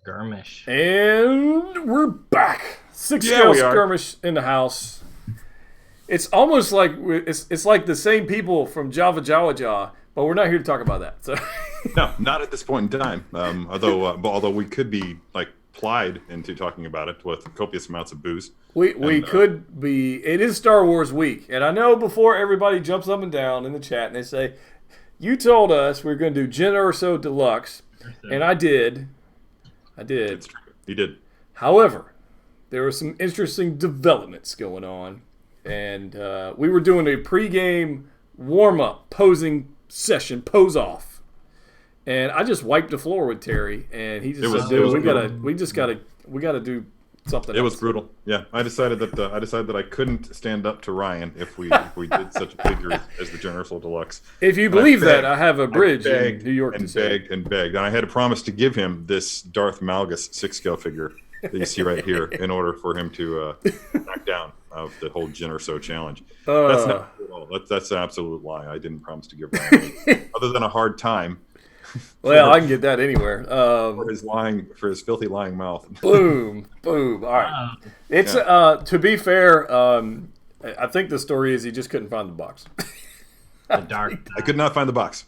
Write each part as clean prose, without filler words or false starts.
Skirmish. And we're back. Six-scale skirmish in the house. It's almost like it's like the same people from Java Jawa, but we're not here to talk about that. So no, not at this point in time. Although we could be like plied into talking about it with copious amounts of booze. We could be. It is Star Wars week, and I know before everybody jumps up and down in the chat and they say, "You told us we were going to do Gen Urso Deluxe," and I did. It's true. You did. However, there were some interesting developments going on, and we were doing a pregame warm-up posing session, pose off, and I just wiped the floor with Terry, and he just said, "Dude, we gotta do something." It was brutal. Yeah, I decided that I couldn't stand up to Ryan if we did such a figure as the Gen Urso Deluxe. If you believe that, I have a bridge in New York and begged and begged, and I had a promise to give him this Darth Malgus 6-scale figure that you see right here in order for him to knock down of the whole Gen Urso challenge. That's not true at all. That's an absolute lie. I didn't promise to give Ryan anything other than a hard time. Well, I can get that anywhere. For his filthy lying mouth. Boom. All right. It's to be fair. I think the story is he just couldn't find the box. The dark. I could not find the box.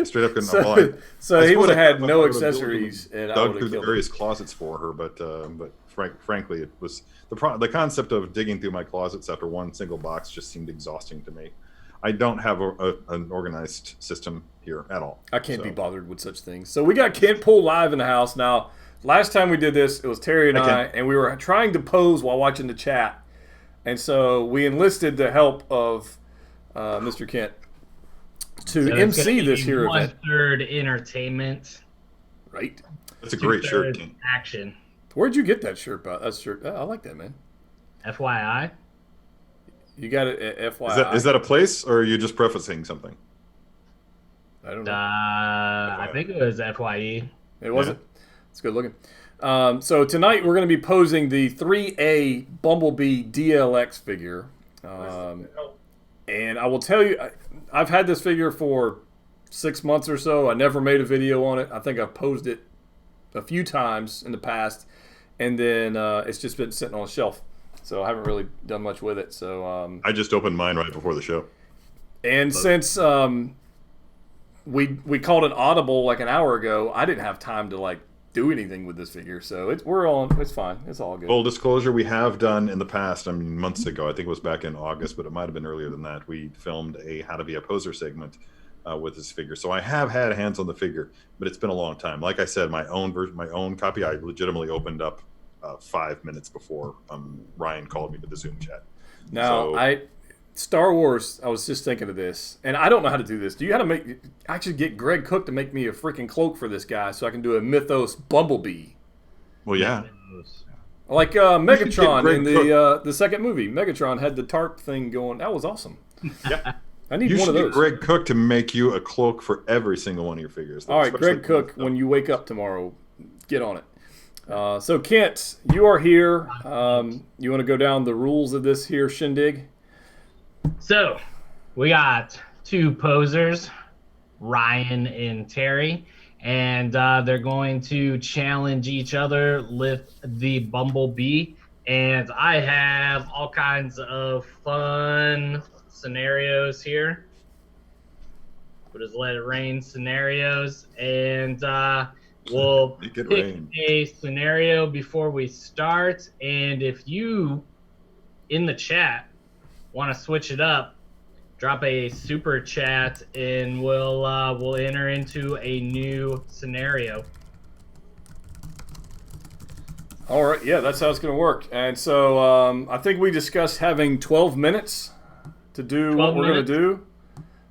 Straight up couldn't. So he would have had no accessories, and I dug would through have the killed various him. closets for her, but frankly, it was the concept of digging through my closets after one single box just seemed exhausting to me. I don't have an organized system here at all. I can't be bothered with such things. So we got Kent Pool live in the house. Now, last time we did this, it was Terry and I, and we were trying to pose while watching the chat. And so we enlisted the help of Mr. Kent to MC this here event. 1/3 entertainment. Right. That's a great shirt, Kent. Action. Where'd you get that shirt? That shirt. I like that, man. FYI. You got it at FYI. Is that a place, or are you just prefacing something? I don't know. I think it was FYE. It wasn't. It's good looking. So tonight we're going to be posing the 3A Bumblebee DLX figure. And I will tell you, I've had this figure for 6 months or so. I never made a video on it. I think I've posed it a few times in the past. And then it's just been sitting on a shelf. So I haven't really done much with it. So I just opened mine right before the show. And since we called an audible like an hour ago, I didn't have time to do anything with this figure. So it's fine. It's all good. Full disclosure, we have done in the past, I mean months ago, I think it was back in August, but it might have been earlier than that. We filmed a How to Be a Poser segment with this figure. So I have had hands on the figure, but it's been a long time. Like I said, my own copy, I legitimately opened up 5 minutes before Ryan called me to the Zoom chat. Now, Star Wars, I was just thinking of this, and I don't know how to do this. I should get Greg Cook to make me a freaking cloak for this guy so I can do a Mythos Bumblebee. Well, yeah. Like Megatron in the second movie. Megatron had the tarp thing going. That was awesome. Yeah. I need one of those. You should get Greg Cook to make you a cloak for every single one of your figures. All right, Greg Cook, when you wake up tomorrow, get on it. So, Kent, you are here. You want to go down the rules of this here shindig? So, we got two posers, Ryan and Terry, and they're going to challenge each other with the Bumblebee. And I have all kinds of fun scenarios here. We'll just let it rain scenarios, and we'll pick a scenario before we start. And if you, in the chat, want to switch it up, drop a super chat, and we'll enter into a new scenario. All right, yeah, that's how it's going to work. And so I think we discussed having 12 minutes to do what we're going to do.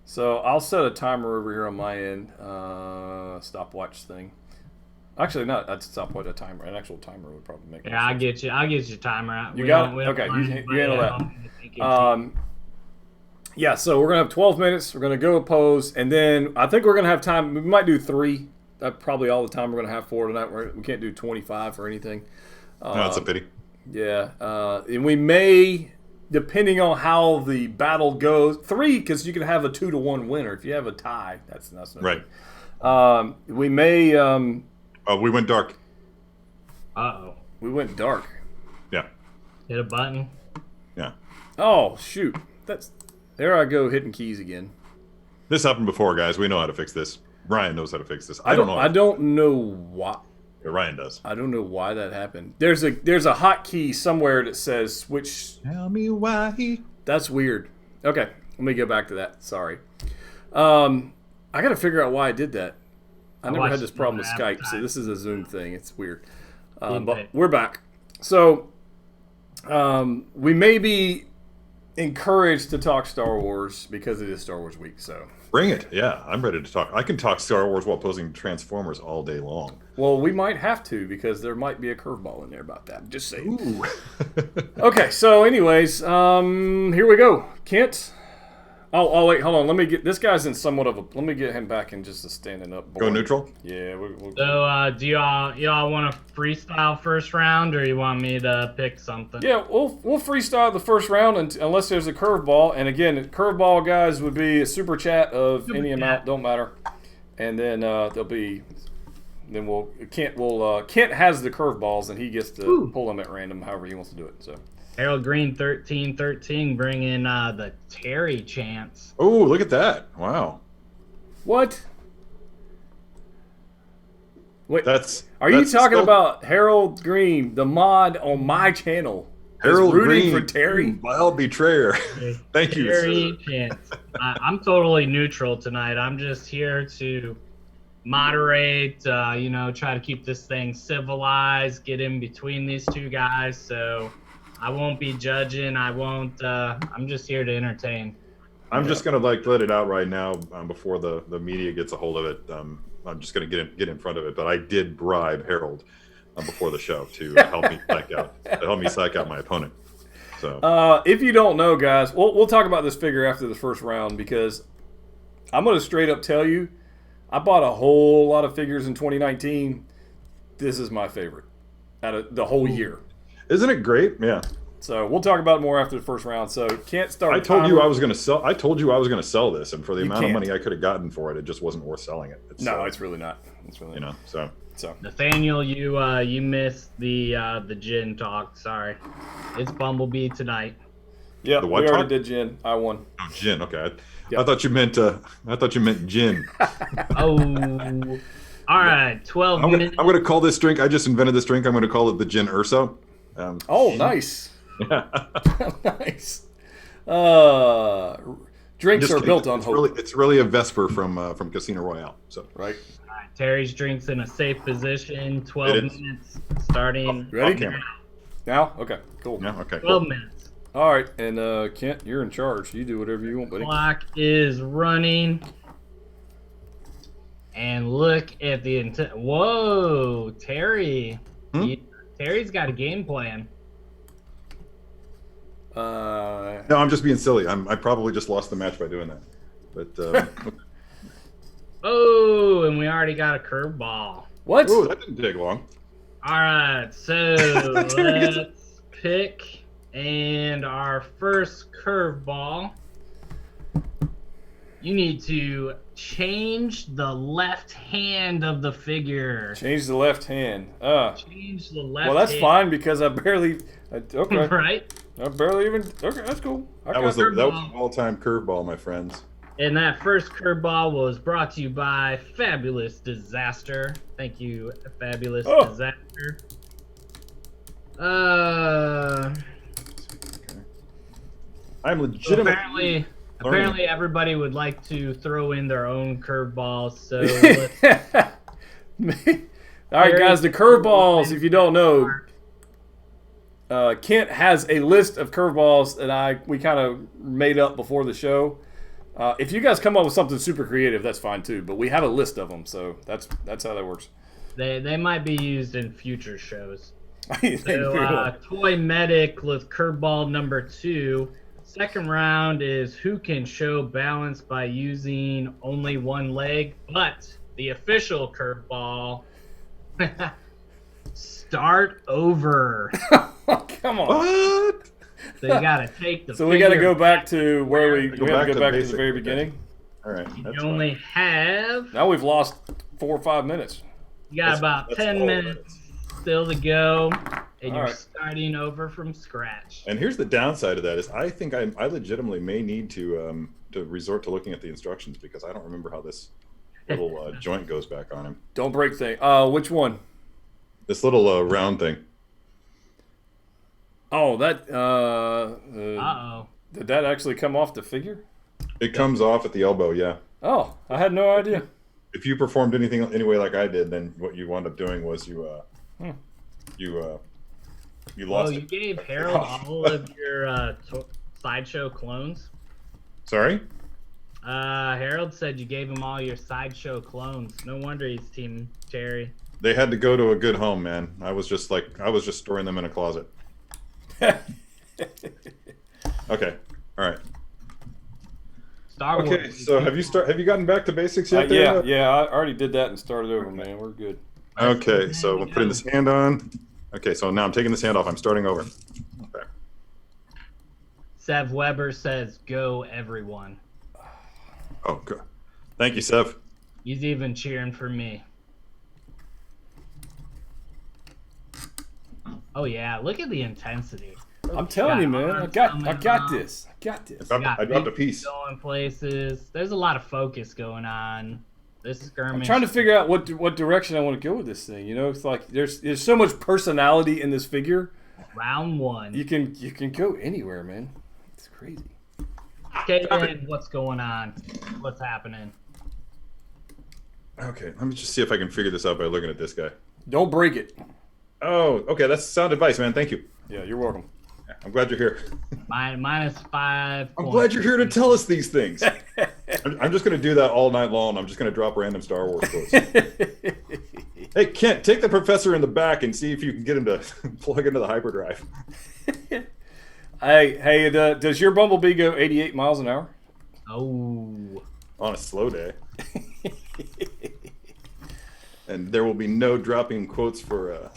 So I'll set a timer over here on my end, stopwatch thing. Actually, not a stopwatch, a timer. An actual timer would probably make more sense. I'll get you a timer out. You got it? Okay, you handle that. Yeah, so we're going to have 12 minutes. We're going to go pose, and then I think we're going to have time. We might do 3. That's probably all the time we're going to have for tonight. We can't do 25 or anything. No, that's a pity. Yeah, and we may, depending on how the battle goes, 3, because you can have a 2-1 winner. If you have a tie, that's no right. We may... we went dark. Uh-oh. We went dark. Yeah. Hit a button. Yeah. Oh, shoot. There I go hitting keys again. This happened before, guys. We know how to fix this. Ryan knows how to fix this. I don't know why. Yeah, Ryan does. I don't know why that happened. There's a hotkey somewhere that says switch. Tell me why. That's weird. Okay, let me go back to that. Sorry. I got to figure out why I did that. I never had this problem with Skype, so this is a Zoom thing. It's weird. But we're back. So we may be encouraged to talk Star Wars because it is Star Wars week. So Bring it. Yeah, I'm ready to talk. I can talk Star Wars while posing Transformers all day long. well, we might have to because there might be a curveball in there about that. Just saying. Ooh. Okay, so anyways, here we go. Kent. Oh, wait, hold on. Let me get this guy's in somewhat of a. Let me get him back in just a standing up. Go neutral? Yeah. So, do y'all want to freestyle first round, or you want me to pick something? Yeah, we'll freestyle the first round unless there's a curveball. And again, curveball guys would be a super chat of any amount, don't matter. And then there'll be. Then Kent has the curveballs and he gets to pull them at random, however he wants to do it. So. Harold Green 1313 bringing the Terry chance. Oh, look at that. Wow. What? Wait, are you that's talking still- about Harold Green, the mod on my channel? Harold rooting Green, for Terry? vile betrayer. Thank you, Terry sir. chance. I'm totally neutral tonight. I'm just here to moderate, try to keep this thing civilized, get in between these two guys. So I won't be judging. I'm just here to entertain. I'm just gonna let it out right now before the media gets a hold of it. I'm just gonna get in front of it. But I did bribe Harold before the show to help me psych out my opponent. So If you don't know, guys, we'll talk about this figure after the first round because I'm gonna straight up tell you, I bought a whole lot of figures in 2019. This is my favorite out of the whole year. isn't it great? Yeah. So we'll talk about it more after the first round. So can't start. I told you I was gonna sell this, and for the amount can't. of money I could have gotten for it, it just wasn't worth selling it. It's really not. It's really not. So. Nathaniel, you missed the gin talk. Sorry, it's Bumblebee tonight. Yeah, The we what already talk? did gin. I won. Oh, gin. Okay. Yep. I thought you meant gin. Oh, all right. 12 minutes. I'm gonna call this drink. I just invented this drink. I'm gonna call it the Gin Urso. Oh, nice. Yeah. Nice. Drinks are built on hope. It's really a Vesper from Casino Royale. So Right. All right, Terry's drinks in a safe position. 12 It is. minutes starting. Ready? off camera. Now? Okay, cool. Yeah. Okay. 12 Cool. minutes. All right, and Kent, you're in charge. You do whatever you want, buddy. Clock is running. And look at the whoa, Terry. Terry's got a game plan. No, I'm just being silly. I probably just lost the match by doing that. But Oh, and we already got a curveball. What? ooh, that didn't take long. All right, so let's pick. And our first curveball, you need to change the left hand of the figure. Change the left hand. Change the left Well, that's hand. fine because I barely. Okay. Right? I barely even. Okay, that's cool. That was an all-time curveball, my friends. And that first curveball was brought to you by Fabulous Disaster. Thank you, Fabulous Disaster. I'm legitimately. Apparently, everybody would like to throw in their own curveballs. So, all right, guys, the curveballs. If you don't know, Kent has a list of curveballs that we kind of made up before the show. If you guys come up with something super creative, that's fine too. But we have a list of them, so that's how that works. they might be used in future shows. So, Toy Medic with curveball number 2. Second round is who can show balance by using only one leg, but the official curveball, start over. come on. What? So you gotta take the. So we got to figure go back to where we Go got to back go to back to the basic. very Okay. beginning. All right. You That's only fine. have. Now we've lost 4 or 5 minutes. You got about That's 10 all minutes. still to go, and All you're right. starting over from scratch. And here's the downside of that is I think I legitimately may need to resort to looking at the instructions because I don't remember how this little joint goes back on him. Don't break thing. Which one? This little round thing. Oh, that. Uh-oh. Did that actually come off the figure? It comes off at the elbow, yeah. Oh, I had no idea. If you performed anything anyway like I did, then what you wound up doing was you lost You it. gave Harold all of your sideshow clones. Sorry? Harold said you gave him all your sideshow clones. No wonder he's Team Terry. They had to go to a good home, man. I was just storing them in a closet. Okay. All right. Star Wars. Okay, so have you gotten back to basics yet? there? Yeah. I already did that and started over, man. We're good. Okay, so I'm putting this hand on. Okay, so now I'm taking this hand off. I'm starting over. Okay. Sev Weber says, "Go everyone." Oh, good. Thank you, Sev. He's even cheering for me. Oh yeah, look at the intensity. I'm telling you, man. I got this. I dropped a piece. Going places. There's a lot of focus going on. This skirmish. I'm trying to figure out what direction I want to go with this thing. You know, it's like there's so much personality in this figure. Round one. You can go anywhere, man. It's crazy. Okay, Ed, what's going on? What's happening? Okay, let me just see if I can figure this out by looking at this guy. Don't break it. Oh, okay, that's sound advice, man. Thank you. Yeah, you're welcome. I'm glad you're here. -5. I'm glad you're here to tell us these things. I'm just going to do that all night long. I'm just going to drop random Star Wars quotes. Hey, Kent, take the professor in the back and see if you can get him to plug into the hyperdrive. Hey, does your Bumblebee go 88 miles an hour? Oh. On a slow day. And there will be no dropping quotes for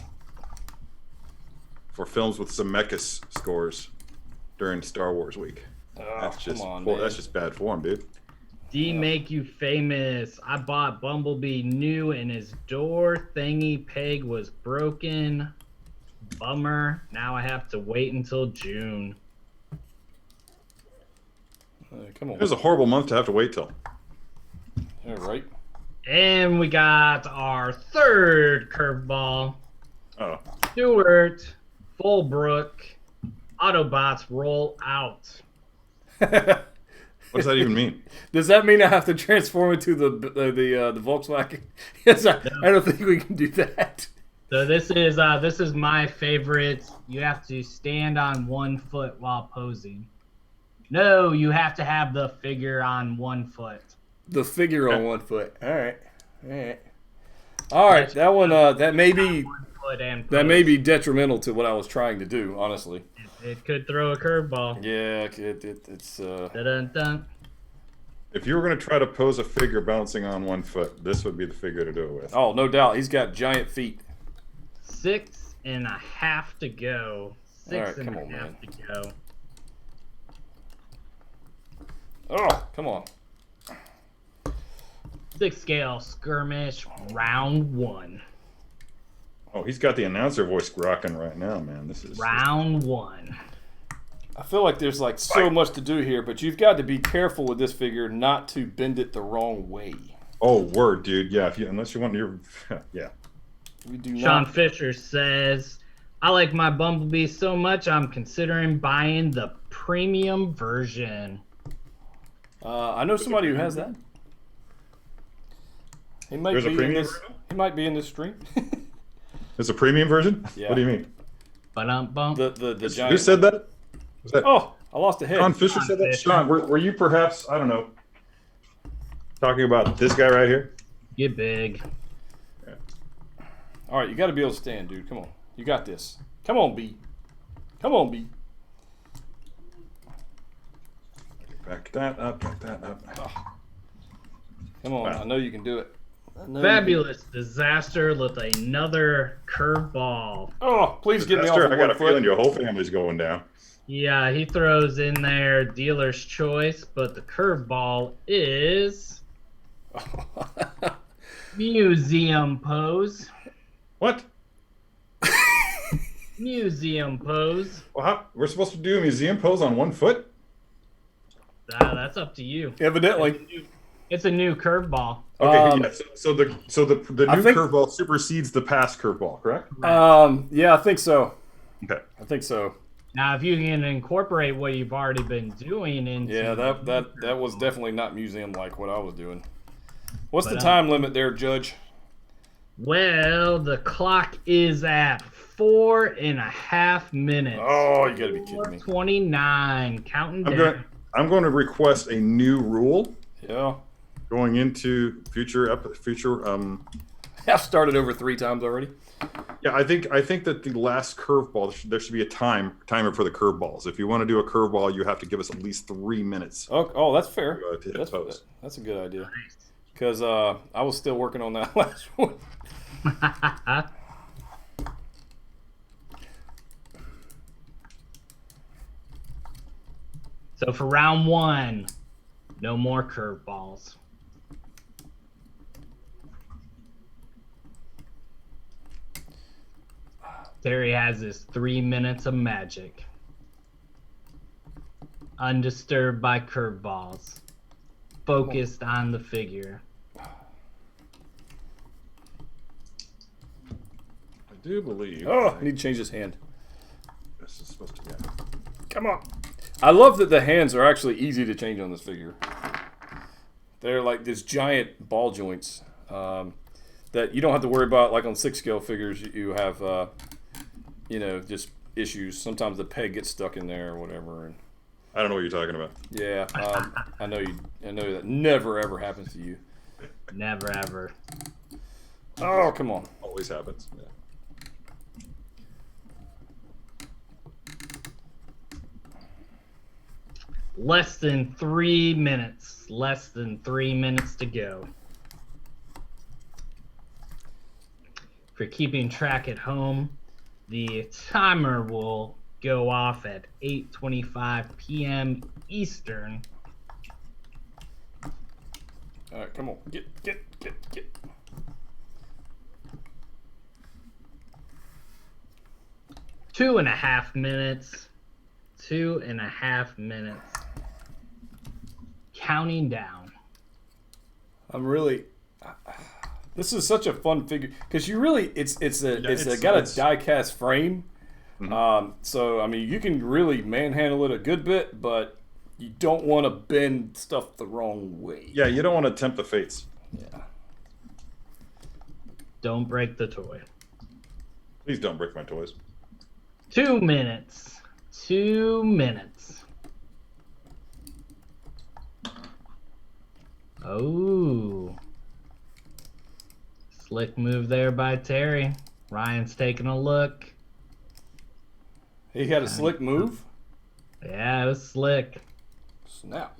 films with Zemeckis scores during Star Wars week. That's just bad form, dude. D make you famous. I bought Bumblebee new and his door thingy peg was broken. Bummer. Now I have to wait until June. Come on. It was a horrible month to have to wait till. All right. And we got our third curveball. Oh. Stewart, Fullbrook, Autobots roll out. What does that even mean? Does that mean I have to transform into the Volkswagen? Yes, I don't think we can do that. So this is my favorite. You have to stand on one foot while posing. No, you have to have the figure on one foot. The figure on one foot. All right. That one. That may be detrimental to what I was trying to do. Honestly, it could throw a curveball. Yeah, it's. Dun-dun-dun. If you were going to try to pose a figure bouncing on one foot, this would be the figure to do it with. Oh, no doubt. He's got giant feet. 6.5 to go. Six and a half to go. Oh, come on. 6 scale skirmish round 1. Oh, he's got the announcer voice rocking right now, man. This is round 1. I feel like there's like so much to do here, but you've got to be careful with this figure not to bend it the wrong way. Oh, word, dude. Yeah, unless you want your yeah. We do Sean not. Fisher says, I like my Bumblebee so much I'm considering buying the premium version. I know somebody who has that. He might There's be a premium in this. version? He might be in this stream. There's a premium version? Yeah. What do you mean? Bump. The giant. Who said that? Was that Oh, I lost a head. Sean Fisher said that? Sean, were you perhaps, I don't know, talking about this guy right here? Get big. Yeah. All right, you got to be able to stand, dude. Come on, you got this. Come on, B. Come on, B. Back that up, back that up. Oh. Come on, Wow. I know you can do it. Fabulous disaster with another curveball. Oh, please get me off Pastor, of I got a one feeling foot. your whole family's going down. Yeah, he throws in there dealer's choice, but the curveball is museum pose. What? museum pose. Well, we're supposed to do a museum pose on 1 foot? That's up to you. Evidently. It's a new curveball. Okay, yeah, so the new think- curveball supersedes the past curveball, correct? Yeah, I think so. Okay. I think so. Now, if you can incorporate what you've already been doing into Yeah, that was definitely not museum like what I was doing. What's the But, time limit there, Judge? well, the clock is at 4.5 minutes. Oh, you gotta be kidding me. 29, counting down. I'm going to request a new rule Yeah. going into future. I've started over 3 times already. Yeah, I think that the last curveball there should be a timer for the curveballs. If you want to do a curveball, you have to give us at least 3 minutes. Oh, that's fair. To hit pose. That's a good idea. Because I was still working on that last one. So for round 1, no more curveballs. Terry has his 3 minutes of magic. Undisturbed by curveballs. Focused on the figure. I do believe. Oh, I need to change his hand. This is supposed to be. Come on. I love that the hands are actually easy to change on this figure. They're like these giant ball joints that you don't have to worry about. Like on 6 scale figures, you have, just issues. Sometimes the peg gets stuck in there or whatever. And I don't know what you're talking about. yeah, I know that never ever happens to you. Never ever. Oh, come on. Always happens. Yeah. Less than 3 minutes. Less than 3 minutes to go. If you're keeping track at home, the timer will go off at 8:25 p.m. Eastern. All right, come on. Get. 2.5 minutes. 2.5 minutes. Counting down. I'm really. This is such a fun figure because you really it's got a die-cast frame. Mm-hmm. So I mean you can really manhandle it a good bit, but you don't want to bend stuff the wrong way. Yeah, you don't want to tempt the fates. Yeah. Don't break the toy. Please don't break my toys. 2 minutes. 2 minutes. Oh. Slick move there by Terry. Ryan's taking a look. He had a slick move. Yeah, it was slick. Snap.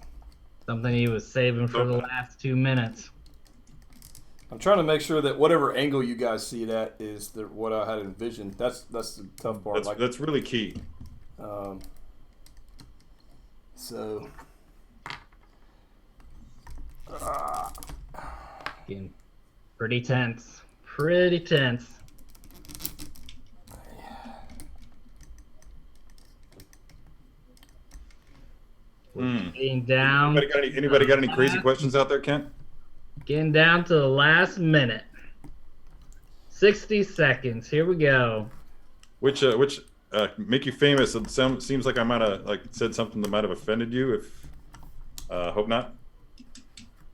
Something he was saving for the last 2 minutes. I'm trying to make sure that whatever angle you guys see it at is what I had envisioned. That's the tough part. That's really key. So. Again, pretty tense. Pretty tense. Getting down. Anybody got any crazy questions out there, Kent? Getting down to the last minute. 60 seconds. Here we go. Which make you famous? It seems like I might have said something that might have offended you. If hope not.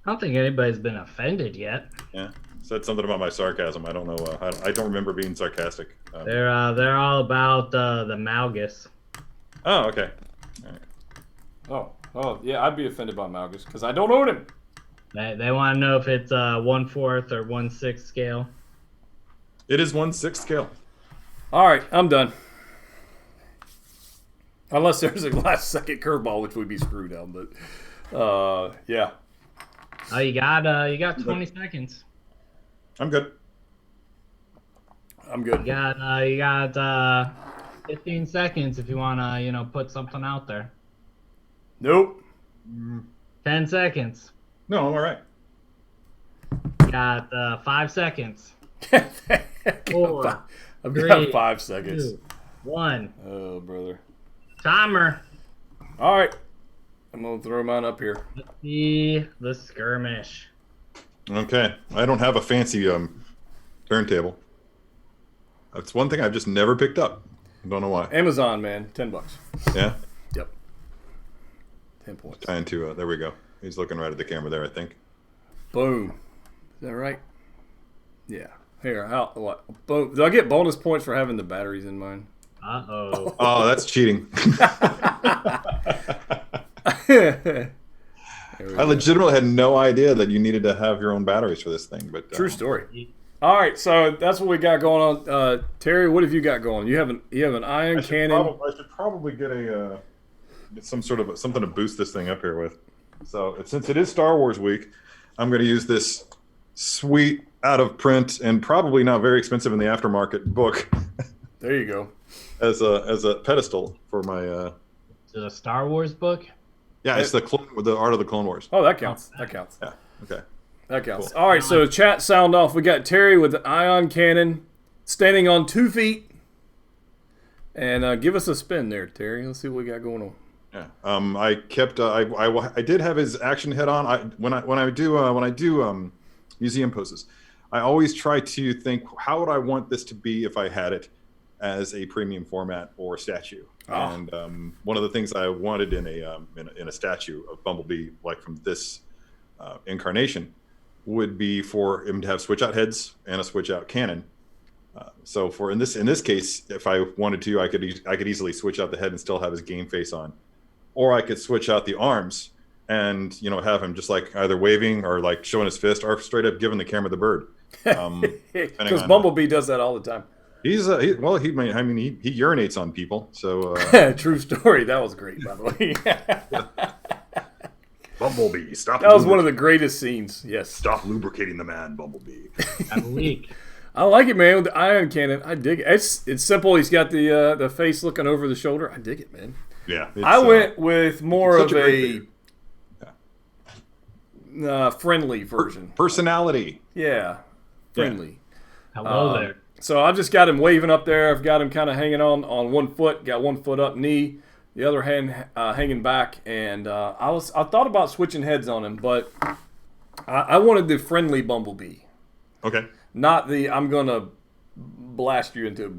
I don't think anybody's been offended yet. Yeah, said something about my sarcasm. I don't know. I don't remember being sarcastic. They're all about the Malgus. Oh, okay. All right. Oh, yeah, I'd be offended by Malgus because I don't own him. They want to know if it's 1/4 or 1/6 scale. It is 1/6 scale. All right, I'm done. Unless there's a last second curveball, which would be screwed up. But yeah. Oh, you got 20 seconds. I'm good. I'm good. You got 15 seconds if you wanna put something out there. Nope. 10 seconds. No, I'm all right. You got 5 seconds. 4, I've 3, got 5 seconds. 2, 1. Oh, brother. Timer. All right. I'm going to throw mine up here. Let's see the skirmish. Okay. I don't have a fancy turntable. That's one thing I've just never picked up. I don't know why. Amazon, man. $10. Yeah? Yep. 10 points. Trying to, there we go. He's looking right at the camera there, I think. Boom. Is that right? Yeah. Here, what? Boom. Do I get bonus points for having the batteries in mine? Uh-oh. Oh, that's cheating. I legitimately had no idea that you needed to have your own batteries for this thing. But true story. All right, so that's what we got going on. Terry, what have you got going? You have an ion cannon. I should probably get something to boost this thing up here with. So since it is Star Wars week, I'm going to use this sweet out of print and probably not very expensive in the aftermarket book. There you go. As a pedestal for my. Is it a Star Wars book? Yeah, it's the Art of the Clone Wars. Oh, that counts. That counts. Yeah. Okay. That counts. Cool. All right, so chat sound off. We got Terry with the ion cannon, standing on 2 feet, and give us a spin there, Terry. Let's see what we got going on. Yeah. I kept. I did have his action head on. When I do museum poses, I always try to think, how would I want this to be if I had it as a premium format or statue. And one of the things I wanted in a statue of Bumblebee, like from this incarnation, would be for him to have switch out heads and a switch out cannon. So in this case, if I wanted to, I could easily switch out the head and still have his game face on, or I could switch out the arms and have him just like either waving or like showing his fist or straight up giving the camera the bird. Because Bumblebee does that all the time. He urinates on people. So true story. That was great, by the way. Bumblebee, stop. That was one of the greatest scenes. Yes. Stop lubricating the man, Bumblebee. Have a leak. I like it, man. With the ion cannon, I dig it. It's simple. He's got the face looking over the shoulder. I dig it, man. Yeah. I went with more of a friendly version. Personality. Yeah, friendly. Yeah. Hello there. So I've just got him waving up there. I've got him kind of hanging on 1 foot. Got 1 foot up, knee, the other hand hanging back. And I thought about switching heads on him, but I wanted the friendly Bumblebee. Okay. Not the I'm gonna blast you into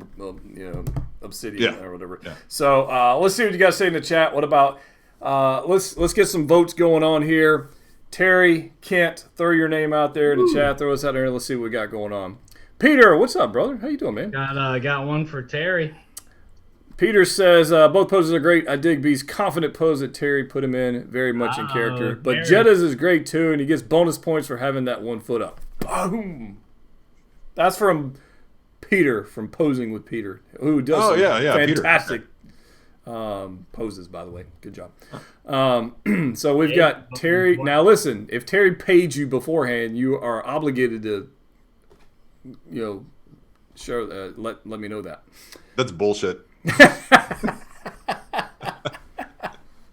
obsidian or whatever. Yeah. So let's see what you guys say in the chat. What about let's get some votes going on here. Terry, Kent, throw your name out there in the chat. Throw us out there. Let's see what we got going on. Peter, what's up, brother? How you doing, man? Got one for Terry. Peter says, both poses are great. I dig B's confident pose that Terry put him in. Very much in character. But Jetta's is great, too, and he gets bonus points for having that 1 foot up. Boom! That's from Peter, from Posing with Peter, who does fantastic poses, by the way. Good job. So we've got Terry. Now, listen, if Terry paid you beforehand, you are obligated to sure. Let me know that. That's bullshit.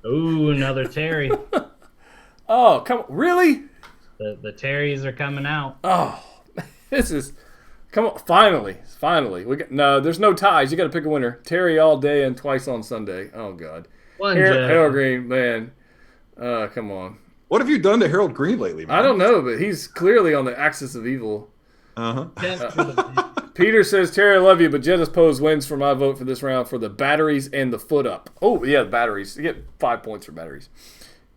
Ooh, another Terry. Oh, come on. Really? The Terrys are coming out. Oh, this is... Come on. Finally. No, there's no ties. You got to pick a winner. Terry all day and twice on Sunday. Oh, God. Harold Green, man. Come on. What have you done to Harold Green lately, man? I don't know, but he's clearly on the axis of evil. Peter says, Terry, I love you, but Jetta's pose wins for my vote for this round for the batteries and the foot up. Oh, yeah, batteries. You get 5 points for batteries.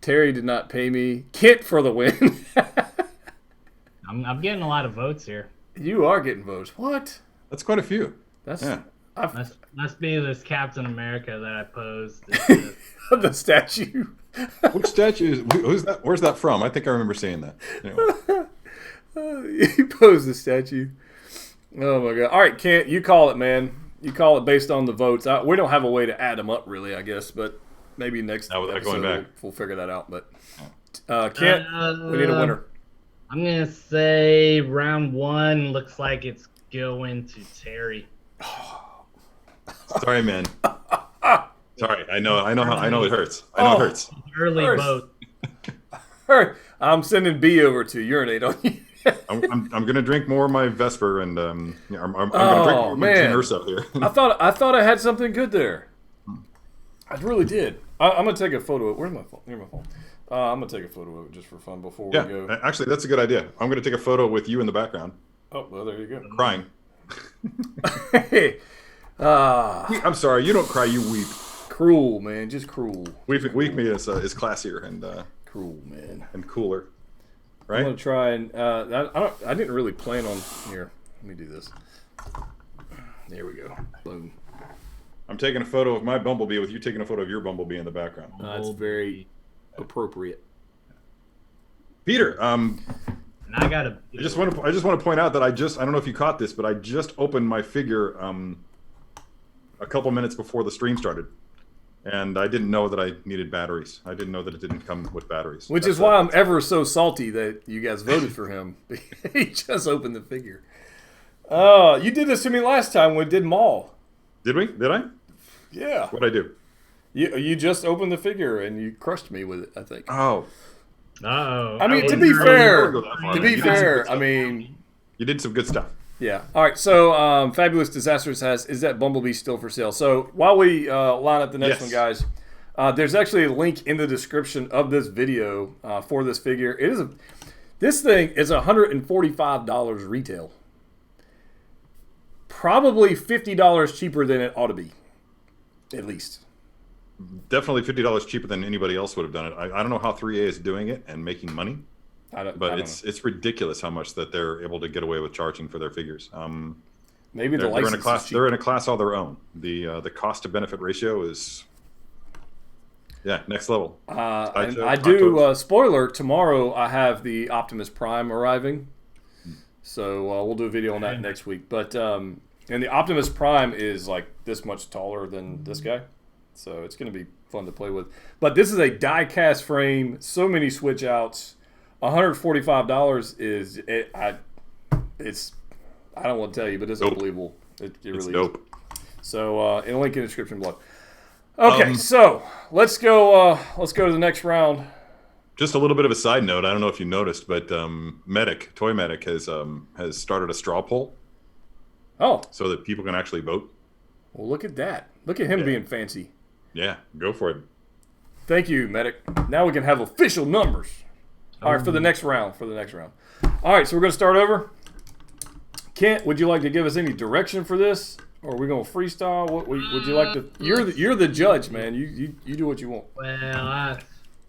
Terry did not pay me. Kit for the win. I'm getting a lot of votes here. You are getting votes. What? That's quite a few. Must be this Captain America that I posed. The statue. Which statue? Who's that? Where's that from? I think I remember seeing that. Anyway. You posed the statue. Oh my God! All right, Kent, you call it, man. You call it based on the votes. We don't have a way to add them up, really, I guess, but maybe next episode we'll figure that out. But Kent, we need a winner. I'm gonna say round 1 looks like it's going to Terry. Sorry, man. Sorry, I know it hurts. I know it hurts. Early vote. I'm sending B over to urinate on you. I'm gonna drink more of my Vesper, and yeah, I'm gonna drink more of my Gin Urso here. I thought I had something good there. I really did. I'm gonna take a photo of it. Where's my phone? Here's my phone. I'm gonna take a photo of it just for fun before we go. Actually, that's a good idea. I'm gonna take a photo with you in the background. Oh, well, there you go. Crying. Hey, I'm sorry, you don't cry, you weep. cruel, man, just cruel. Weeping is classier and Cruel, man. and cooler, right? I'm gonna try and I didn't really plan on here. Let me do this. There we go. Boom. I'm taking a photo of my Bumblebee with you taking a photo of your Bumblebee in the background. That's very appropriate. Peter, And I I just want to point out that I don't know if you caught this, but I just opened my figure a couple minutes before the stream started, and I didn't know that I needed batteries. I didn't know that it didn't come with batteries. Which is why I'm ever so salty that you guys voted for him. He just opened the figure. You did this to me last time when we did Maul. Did we? Did I? Yeah. What'd I do? You just opened the figure and you crushed me with it, I think. Oh. Uh-oh. I mean, to be fair, I mean, you did some good stuff. yeah. All right, so Fabulous Disasters has, is that Bumblebee still for sale? So while we line up the next one, guys, there's actually a link in the description of this video for this figure. This thing is $145 retail. Probably $50 cheaper than it ought to be, at least. Definitely $50 cheaper than anybody else would have done it. I don't know how 3A is doing it and making money, but it's ridiculous how much that they're able to get away with charging for their figures. Maybe they're in a class. They're in a class all their own. The cost to benefit ratio is next level. And I do spoiler, tomorrow I have the Optimus Prime arriving, so we'll do a video on that next week. But and the Optimus Prime is like this much taller than this guy. So it's going to be fun to play with. But this is a die-cast frame, so many switch outs. $145 is I don't want to tell you, but it's unbelievable. It really is. So in a link in the description below. Okay, so let's go to the next round. Just a little bit of a side note. I don't know if you noticed, but Toy Medic has started a straw poll. Oh, so that people can actually vote. Well, look at that. Look at him being fancy. Yeah, go for it. Thank you, Medic. Now we can have official numbers. All right, for the next round. All right, so we're going to start over. Kent, would you like to give us any direction for this, or are we going to freestyle? What would you like to? You're the judge, man. You do what you want. Well,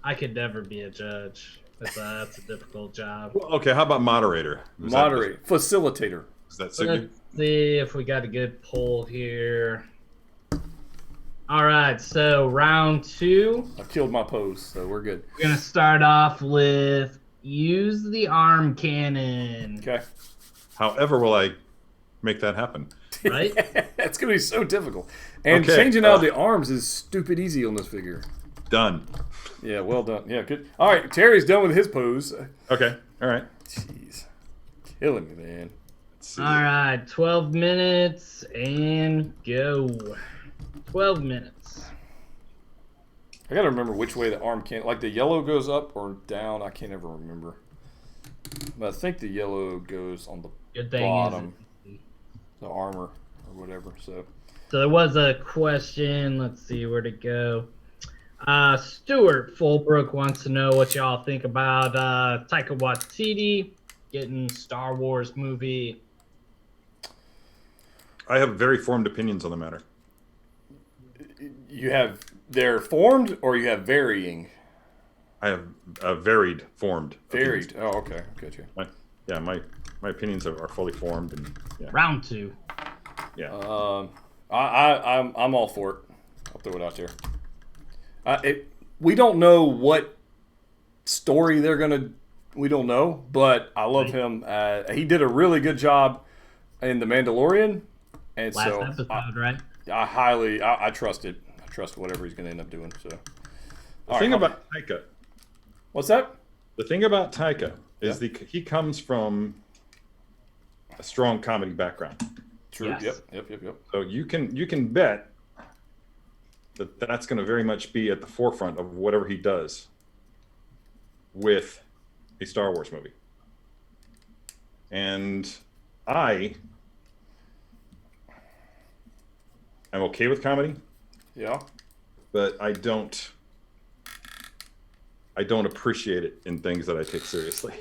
I could never be a judge. That's a difficult job. Well, okay, how about moderator? Facilitator. Is that so? Let's see if we got a good poll here. All right, so round 2. I've killed my pose, so we're good. We're going to start off with use the arm cannon. Okay. However will I make that happen? Right? It's going to be so difficult. And changing out the arms is stupid easy on this figure. Done. Yeah, well done. Yeah, good. All right, Terry's done with his pose. Okay, all right. Jeez. Killing me, man. All right, 12 minutes and go. 12 minutes. I gotta remember which way the arm can. Like the yellow goes up or down. I can't ever remember. But I think the yellow goes on the bottom. The armor or whatever. So there was a question. Let's see where to go. Stuart Fulbrook wants to know what y'all think about Taika Waititi getting Star Wars movie. I have very formed opinions on the matter. They're formed or you have varying? I have varied formed. Varied. Opinions. Oh, okay. Gotcha. My opinions are fully formed. And round 2. Yeah. I'm all for it. I'll throw it out there. We don't know what story they're gonna. We don't know, but I love him. He did a really good job in The Mandalorian, and last episode, right? I trust it. I trust whatever he's going to end up doing. So, the thing about Taika. What's that? The thing about Taika is he comes from a strong comedy background. True. Yes. Yep. So you can bet that's going to very much be at the forefront of whatever he does with a Star Wars movie. And I'm okay with comedy. Yeah. But I don't appreciate it in things that I take seriously.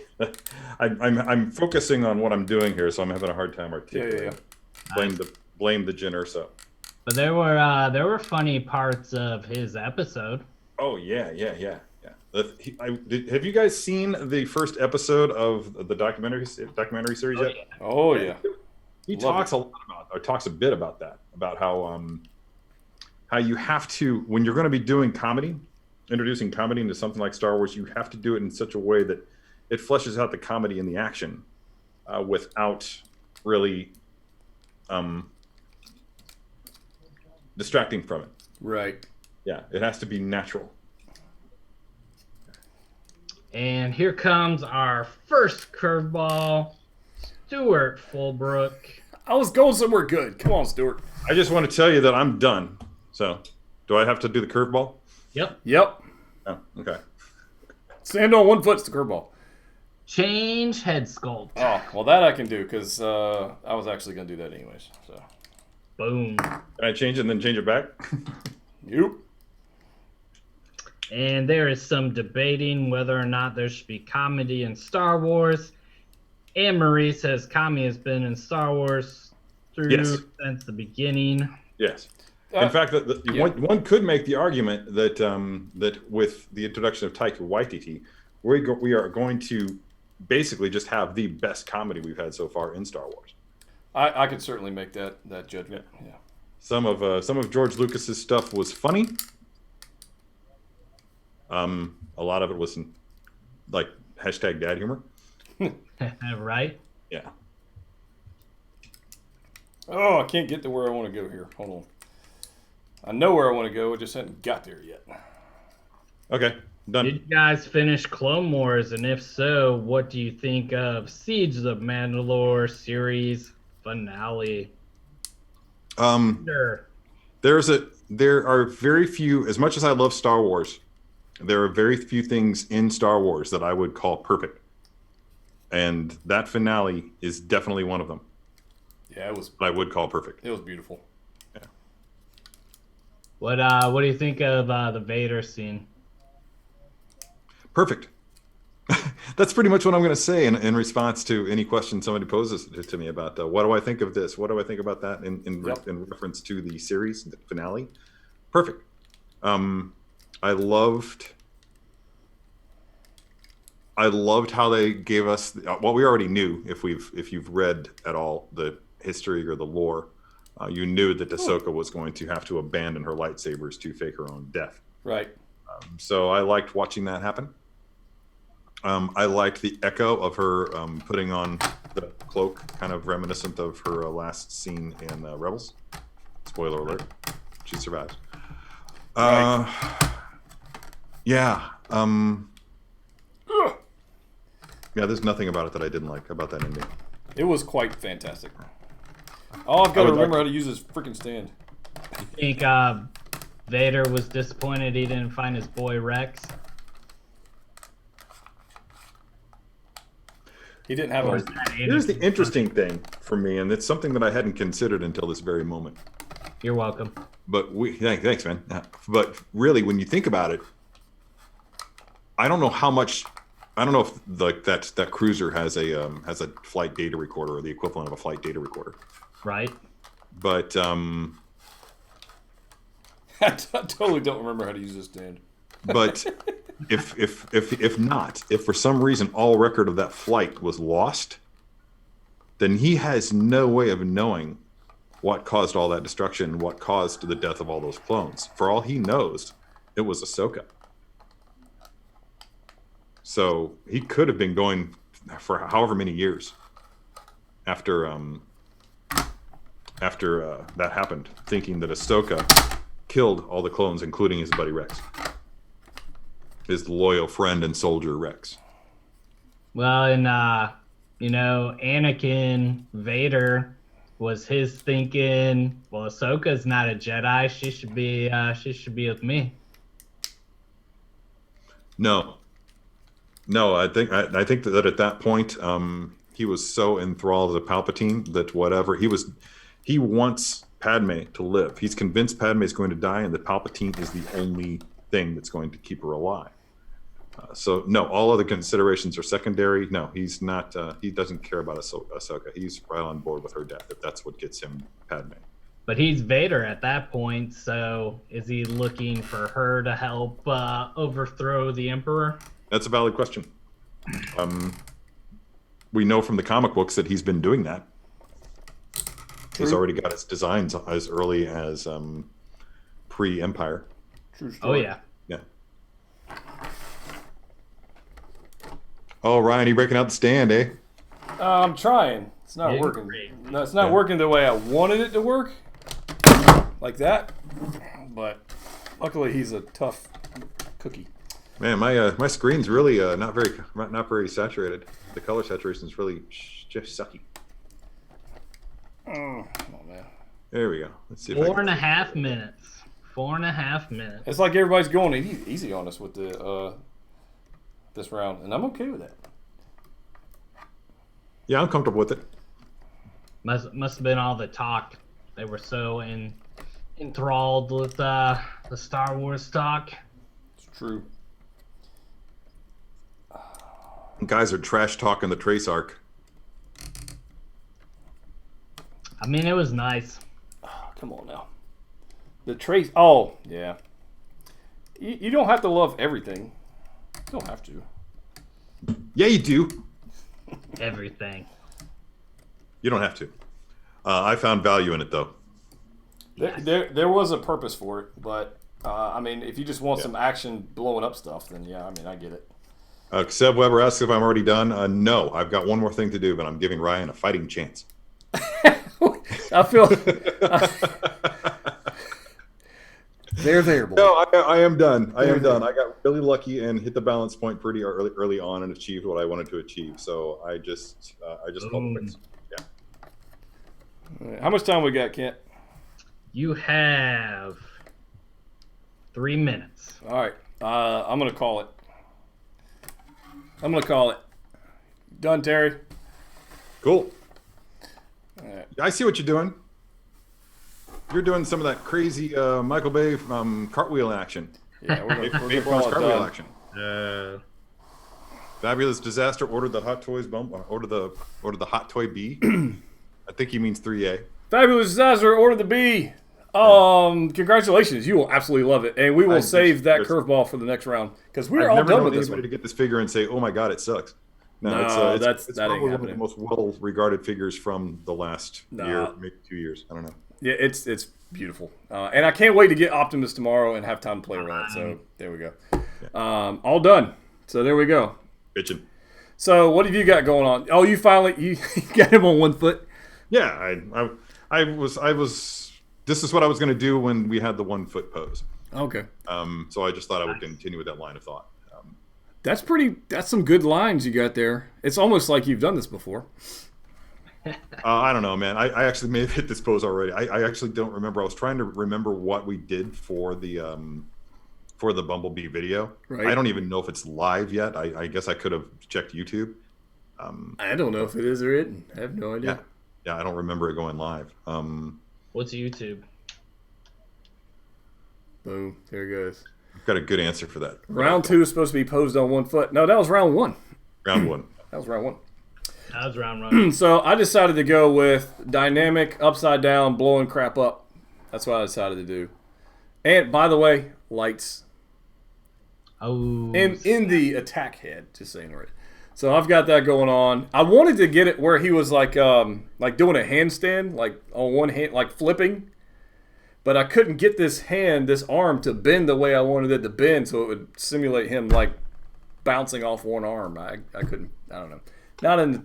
I'm focusing on what I'm doing here, so I'm having a hard time articulating. Yeah. Blame the Jin Urso. But there were funny parts of his episode. Oh yeah. Have you guys seen the first episode of the documentary series yet? Yeah. Oh yeah. He talks a bit about that, about how you have to, when you're going to be doing comedy, introducing comedy into something like Star Wars, you have to do it in such a way that it fleshes out the comedy and the action without really distracting from it. Right. Yeah, it has to be natural. And here comes our first curveball, Stuart Fulbrook. I was going somewhere good. Come on, Stuart. I just want to tell you that I'm done. So, do I have to do the curveball? Yep. Oh, okay. Stand on one foot. It's the curveball. Change head sculpt. Oh, well, that I can do because I was actually going to do that anyways. So. Boom. Can I change it and then change it back? Yep. And there is some debating whether or not there should be comedy in Star Wars. Anne Marie says comedy has been in Star Wars since the beginning. Yes. In fact, one could make the argument that that with the introduction of Taika Waititi, we are going to basically just have the best comedy we've had so far in Star Wars. I could certainly make that judgment. Yeah. Some of George Lucas's stuff was funny. A lot of it was like #dad humor. Right? Yeah. Oh, I can't get to where I want to go here. Hold on. I know where I want to go. I just haven't got there yet. Okay, done. Did you guys finish Clone Wars? And if so, what do you think of Siege of Mandalore series finale? There are very few, as much as I love Star Wars, there are very few things in Star Wars that I would call perfect. And that finale is definitely one of them. Yeah, it was. I would call perfect. It was beautiful. Yeah. What do you think of the Vader scene? Perfect. That's pretty much what I'm going to say in response to any question somebody poses to me about what do I think of this? What do I think about that in reference to the series, the finale? Perfect. I loved how they gave us what we already knew. If you've read at all the history or the lore, you knew that Ahsoka was going to have to abandon her lightsabers to fake her own death. Right. So I liked watching that happen. I liked the echo of her putting on the cloak, kind of reminiscent of her last scene in Rebels. Spoiler alert: she survives. Right. Yeah. Yeah, there's nothing about it that I didn't like about that ending. It was quite fantastic. Oh, I've got to remember how to use this freaking stand. You think Vader was disappointed he didn't find his boy Rex? He didn't have a... Here's the interesting thing for me, and it's something that I hadn't considered until this very moment. You're welcome. But thanks, man. But really, when you think about it, I don't know how much. I don't know if that cruiser has a flight data recorder or the equivalent of a flight data recorder. Right. But I totally don't remember how to use this stand. But if not, if for some reason all record of that flight was lost, then he has no way of knowing what caused all that destruction, what caused the death of all those clones. For all he knows, it was Ahsoka. So he could have been going for however many years after that happened, thinking that Ahsoka killed all the clones, including his buddy Rex, his loyal friend and soldier Rex. Well, and Anakin Vader was his thinking. Well, Ahsoka's not a Jedi. She should be with me. No, I think that at that point, He was so enthralled as a Palpatine that whatever he wants Padme to live. He's convinced Padme is going to die, and that Palpatine is the only thing that's going to keep her alive. So no, all other considerations are secondary. No, he's not. He doesn't care about Ahsoka. He's right on board with her death if that's what gets him Padme. But he's Vader at that point, so is he looking for her to help overthrow the Emperor? That's a valid question. We know from the comic books that he's been doing that. True. He's already got his designs as early as pre-Empire. True story. Oh, yeah. Yeah. Oh, Ryan, you breaking out the stand, eh? I'm trying. It's not working. Great. No, it's not working the way I wanted it to work. Like that. But luckily he's a tough cookie. Man, my screen's really not very saturated. The color saturation is really just sucky. Oh man. There we go. Let's see. 4.5 minutes. 4.5 minutes. It's like everybody's going easy on us with the this round, and I'm okay with that. Yeah, I'm comfortable with it. Must have been all the talk. They were so enthralled with the Star Wars talk. It's true. Guys are trash talking the Trace arc. I mean, it was nice. Oh, come on now. The Trace. Oh, yeah. You don't have to love everything. You don't have to. Yeah, you do. Everything. You don't have to. I found value in it, though. There was a purpose for it, but I mean, if you just want some action blowing up stuff, then yeah, I mean, I get it. Seb Weber asks if I'm already done. No, I've got one more thing to do, but I'm giving Ryan a fighting chance. I feel they're boy. No, I am done. I am done. I got really lucky and hit the balance point pretty early on and achieved what I wanted to achieve. So I just called it quits. Yeah. How much time we got, Kent? You have 3 minutes. All right. I'm gonna call it. Done, Terry. Cool. All right. I see what you're doing. You're doing some of that crazy Michael Bay cartwheel action. Yeah, we're gonna Bay call it cartwheel done. action. Fabulous Disaster ordered the Hot Toys ordered the Hot Toy B. I think he means 3A. Fabulous Disaster ordered the B. Congratulations! You will absolutely love it, and we will save that curveball for the next round because we're all done with this one. To get this figure and say, "Oh my God, it sucks." No, it's that probably ain't one of happening. the most well-regarded figures from the last year, maybe 2 years. I don't know. Yeah, it's beautiful, and I can't wait to get Optimus tomorrow and have time to play around. So there we go. All done. So there we go. Bitchin'. So what have you got going on? Oh, you finally got him on 1 foot. Yeah, I was. This is what I was going to do when we had the 1 foot pose. Okay. So I just thought I would continue with that line of thought. That's some good lines you got there. It's almost like you've done this before. I don't know, man. I actually may have hit this pose already. I actually don't remember. I was trying to remember what we did for the Bumblebee video. Right. I don't even know if it's live yet. I guess I could have checked YouTube. I don't know if it is or isn't. I have no idea. Yeah, I don't remember it going live. What's YouTube? Boom. There it goes. I've got a good answer for that. Round 2 is supposed to be posed on 1 foot. No, that was round 1. Round 1. That was round 1. That was round 1. So I decided to go with dynamic, upside down, blowing crap up. That's what I decided to do. And by the way, lights. Oh. In the attack head, just saying right. So I've got that going on. I wanted to get it where he was like doing a handstand, like on one hand, like flipping. But I couldn't get this arm to bend the way I wanted it to bend, so it would simulate him like bouncing off one arm. I couldn't. I don't know.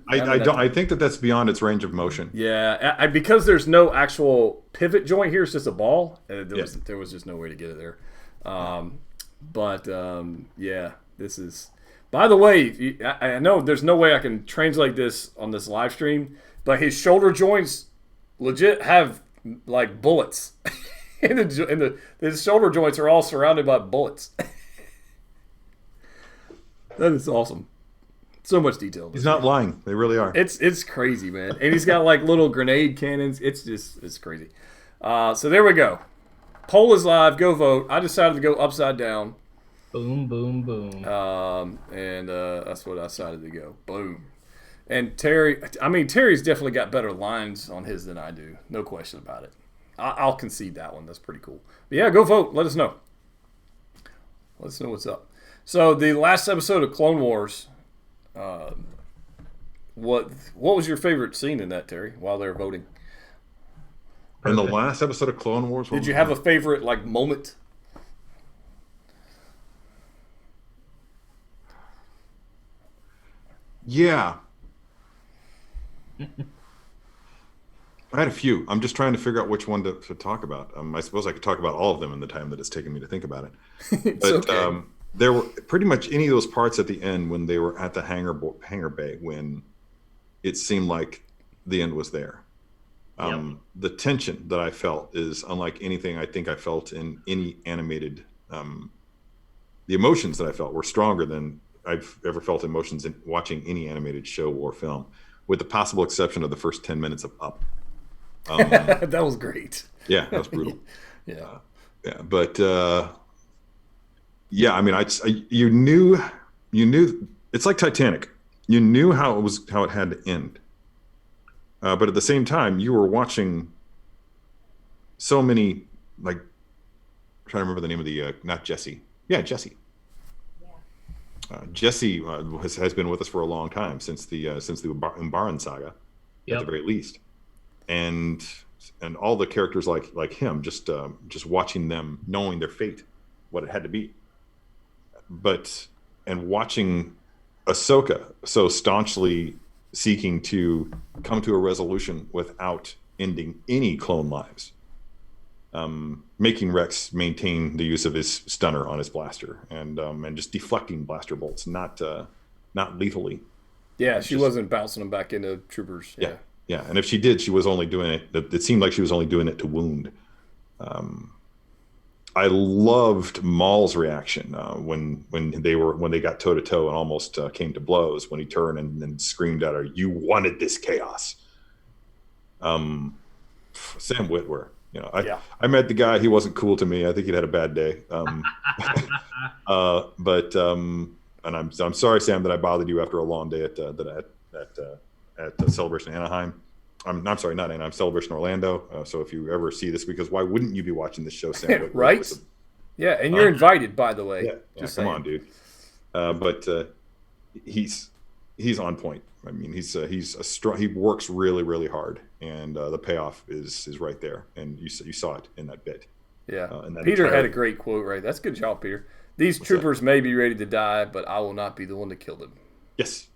I think that's beyond its range of motion. Yeah, because there's no actual pivot joint here. It's just a ball. There was just no way to get it there. Yeah, this is. By the way, I know there's no way I can translate this on this live stream, but his shoulder joints legit have like bullets. His shoulder joints are all surrounded by bullets. That is awesome. So much detail. He's not lying. They really are. It's crazy, man. And he's got like little grenade cannons. It's crazy. So there we go. Poll is live. Go vote. I decided to go upside down. Boom, boom, boom. And that's what I decided to go. Boom. And Terry's definitely got better lines on his than I do. No question about it. I'll concede that one. That's pretty cool. But yeah, go vote. Let us know. Let us know what's up. So the last episode of Clone Wars, what was your favorite scene in that, Terry, while they were voting? In the last episode of Clone Wars? Did you have a favorite like moment? Yeah. I had a few. I'm just trying to figure out which one to talk about. I suppose I could talk about all of them in the time that it's taken me to think about it. But okay. There were pretty much any of those parts at the end when they were at the hangar bay when it seemed like the end was there. The tension that I felt is unlike anything I think I felt in any animated. The emotions that I felt were stronger than I've ever felt emotions in watching any animated show or film, with the possible exception of the first 10 minutes of Up. That was great. Yeah, that was brutal. Yeah. But yeah, I mean, you knew it's like Titanic. You knew how it had to end. But at the same time, you were watching so many, like, I'm trying to remember the name of the, not Jesse. Yeah, Jesse. Jesse has been with us for a long time, since the Umbaran saga, at the very least, and all the characters like him, just watching them, knowing their fate, what it had to be, and watching Ahsoka so staunchly seeking to come to a resolution without ending any clone lives, making Rex maintain the use of his stunner on his blaster and just deflecting blaster bolts, not lethally. Yeah, she wasn't bouncing them back into troopers. Yeah, and if she did, she was only doing it. It seemed like she was only doing it to wound. I loved Maul's reaction when they got toe to toe and almost came to blows, when he turned and screamed at her, "You wanted this chaos." Sam Witwer. I met the guy. He wasn't cool to me. I think he'd had a bad day. And I'm sorry, Sam, that I bothered you after a long day at Celebration Anaheim. I'm sorry, not Anaheim, Celebration Orlando. So if you ever see this, because why wouldn't you be watching this show, Sam? Right? Yeah, and you're invited, by the way. Yeah, come on, dude. But he's on point. I mean, he's a strong. He works really, really hard, and the payoff is right there. And you saw it in that bit. Yeah. Peter had a great quote, right? That's a good job, Peter. These troopers may be ready to die, but I will not be the one to kill them. Yes.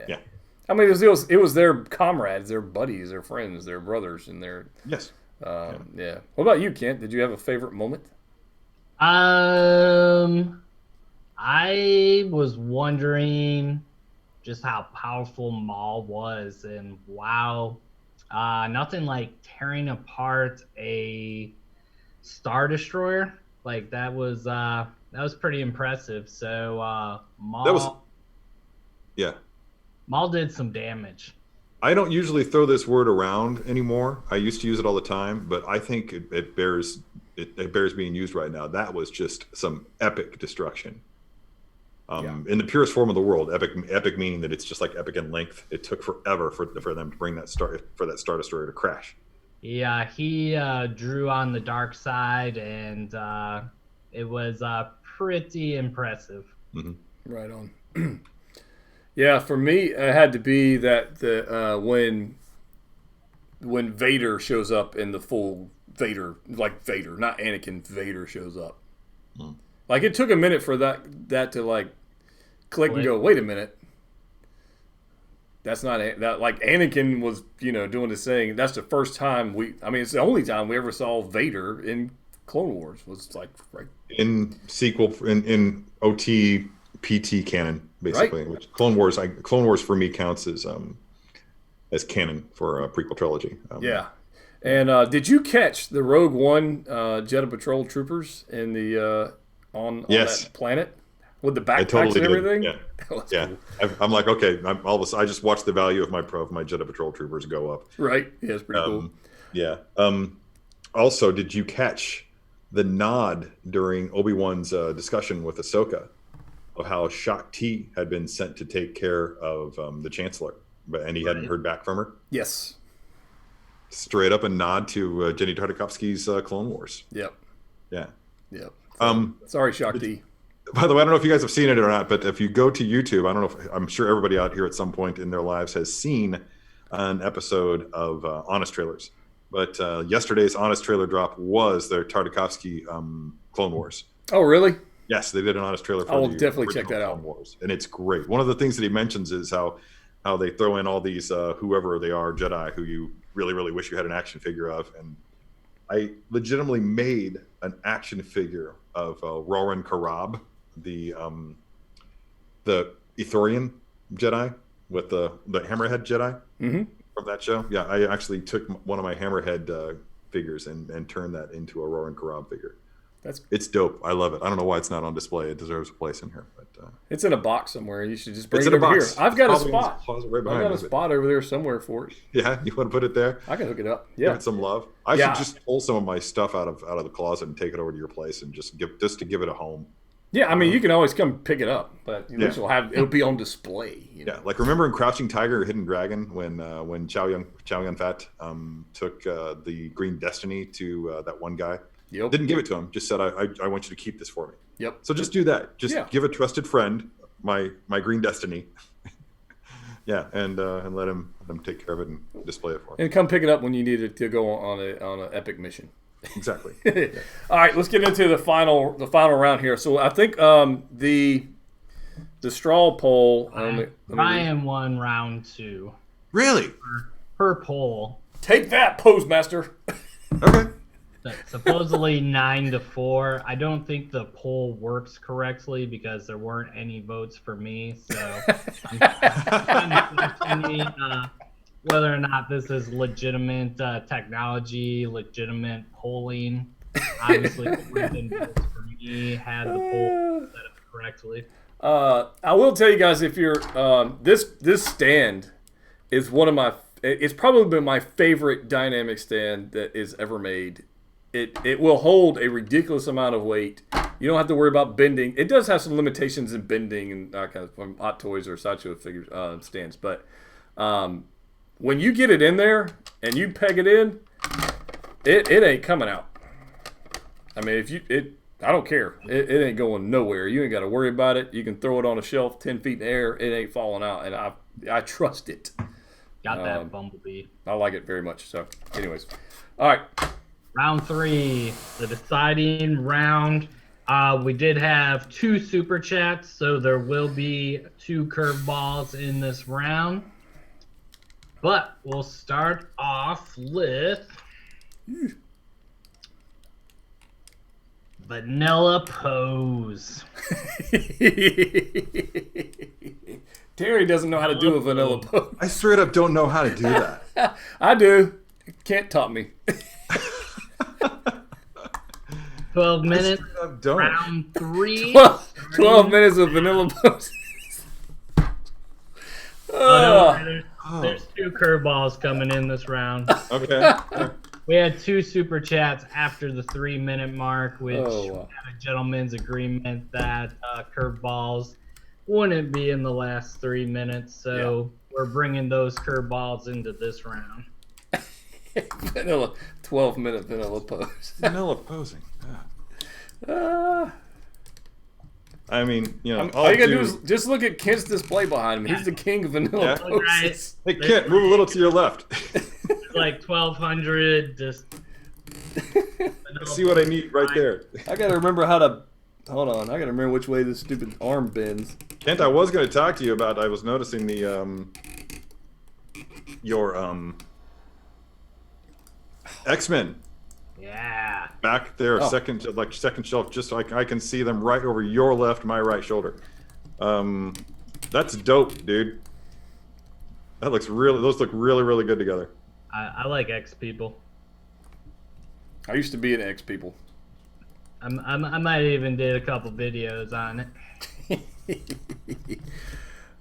Yeah. I mean, it was their comrades, their buddies, their friends, their brothers, and their yes. Yeah. What about you, Kent? Did you have a favorite moment? I was wondering just how powerful Maul was, and wow, nothing like tearing apart a Star Destroyer. Like that was pretty impressive. So Maul did some damage. I don't usually throw this word around anymore. I used to use it all the time, but I think it bears being used right now. That was just some epic destruction. In the purest form of the world, epic meaning that it's just like epic in length. It took forever for them to bring that Star Destroyer to crash. Yeah, he drew on the dark side, and it was pretty impressive. Mm-hmm. Right on. Yeah, for me, it had to be that when Vader shows up in the full Vader, like Vader, not Anakin, Vader shows up. Mm. Like it took a minute for that to like click and go, wait a minute. That's not that. Like Anakin was, doing his thing. That's the first time it's the only time we ever saw Vader in Clone Wars. Was like right in sequel in OT PT canon, basically. Right. Which Clone Wars for me counts as canon for a prequel trilogy. Yeah. And did you catch the Rogue One Jedha Patrol troopers in the on yes. that planet? With the I backpacks totally and did. everything? Yeah. That's Yeah. cool. I'm like, okay, I just watched the value of my Jedi Patrol Troopers go up. Right? Yeah, it's pretty cool. Yeah. Also, did you catch the nod during Obi-Wan's discussion with Ahsoka of how Shakti had been sent to take care of the Chancellor, and he hadn't heard back from her? Yes. Straight up a nod to Jenny Tartakovsky's Clone Wars. Yep. Yeah. Yep. So, sorry, Shakti. By the way, I don't know if you guys have seen it or not, but if you go to YouTube, I don't know if I'm sure everybody out here at some point in their lives has seen an episode of Honest Trailers. But yesterday's Honest Trailer drop was their Tartakovsky Clone Wars. Oh, really? Yes, they did an Honest Trailer for I will the definitely check original that out. Clone Wars, and it's great. One of the things that he mentions is how they throw in all these whoever they are Jedi who you really, really wish you had an action figure of. And I legitimately made an action figure of Roran Karab, the Ithorian Jedi with the Hammerhead Jedi from that show. Yeah, I actually took one of my Hammerhead figures and turned that into a Roran Karab figure. It's dope. I love it. I don't know why it's not on display. It deserves a place in here. But it's in a box somewhere. You should just bring it's it in a over box. here. I've got a Probably in spot. this closet right I've behind got a me, spot over there somewhere for it. Yeah, you want to put it there? I can hook it up. Give Yeah. it some love. I should just pull some of my stuff out of the closet and take it over to your place and just to give it a home. Yeah, I mean, you can always come pick it up, but at least it'll be on display. You know? Yeah, like remember in Crouching Tiger, Hidden Dragon, when Chow Yun Fat took the Green Destiny to that one guy. Yep. Didn't give it to him. Just said, I want you to keep this for me. Yep. So just do that. Just give a trusted friend my Green Destiny. Yeah, and let him take care of it and display it for him. And come pick it up when you need it to go on an epic mission. Exactly. All right, let's get into the final round here. So I think the straw poll. Ryan won round 2. Really? Per poll. Take that, Postmaster. Okay. Supposedly 9-4. I don't think the poll works correctly because there weren't any votes for me. So I'm kind of questioning whether or not this is legitimate technology, legitimate polling. Obviously, the votes for me had the poll set up correctly. I will tell you guys, if you're this stand is one of my. It's probably been my favorite dynamic stand that is ever made. It will hold a ridiculous amount of weight. You don't have to worry about bending. It does have some limitations in bending and kind of from Hot Toys or Sideshow figures stands, but when you get it in there and you peg it in, it ain't coming out. I mean, I don't care. It ain't going nowhere. You ain't got to worry about it. You can throw it on a shelf 10 feet in the air. It ain't falling out, and I trust it. Got that Bumblebee. I like it very much. So, anyways, all right. Round 3, the deciding round. We did have 2 super chats, so there will be 2 curveballs in this round. But we'll start off with Vanilla Pose. Terry doesn't know how to do a vanilla pose. I straight up don't know how to do that. I do. Can't taught me. 12 minutes. Don't. Round 3. 12 minutes of vanilla poses. There's 2 curveballs coming in this round. Okay. We had 2 super chats after the 3-minute mark, which we had a gentleman's agreement that curveballs wouldn't be in the last 3 minutes. So we're bringing those curveballs into this round. 12-minute vanilla pose. Vanilla posing. I mean, all you gotta do is just look at Kent's display behind him. He's the king of vanilla poses. Hey, Kent, move a little to your left. It's like 1,200. Just see what I need right there. I gotta remember how to. Hold on, I gotta remember which way this stupid arm bends. Kent, I was going to talk to you about. I was noticing your X-Men. Yeah. Back there, second shelf, just so I can see them right over your left, my right shoulder. That's dope, dude. Those look really, really good together. I like X people. I used to be an X people. I might even did a couple videos on it.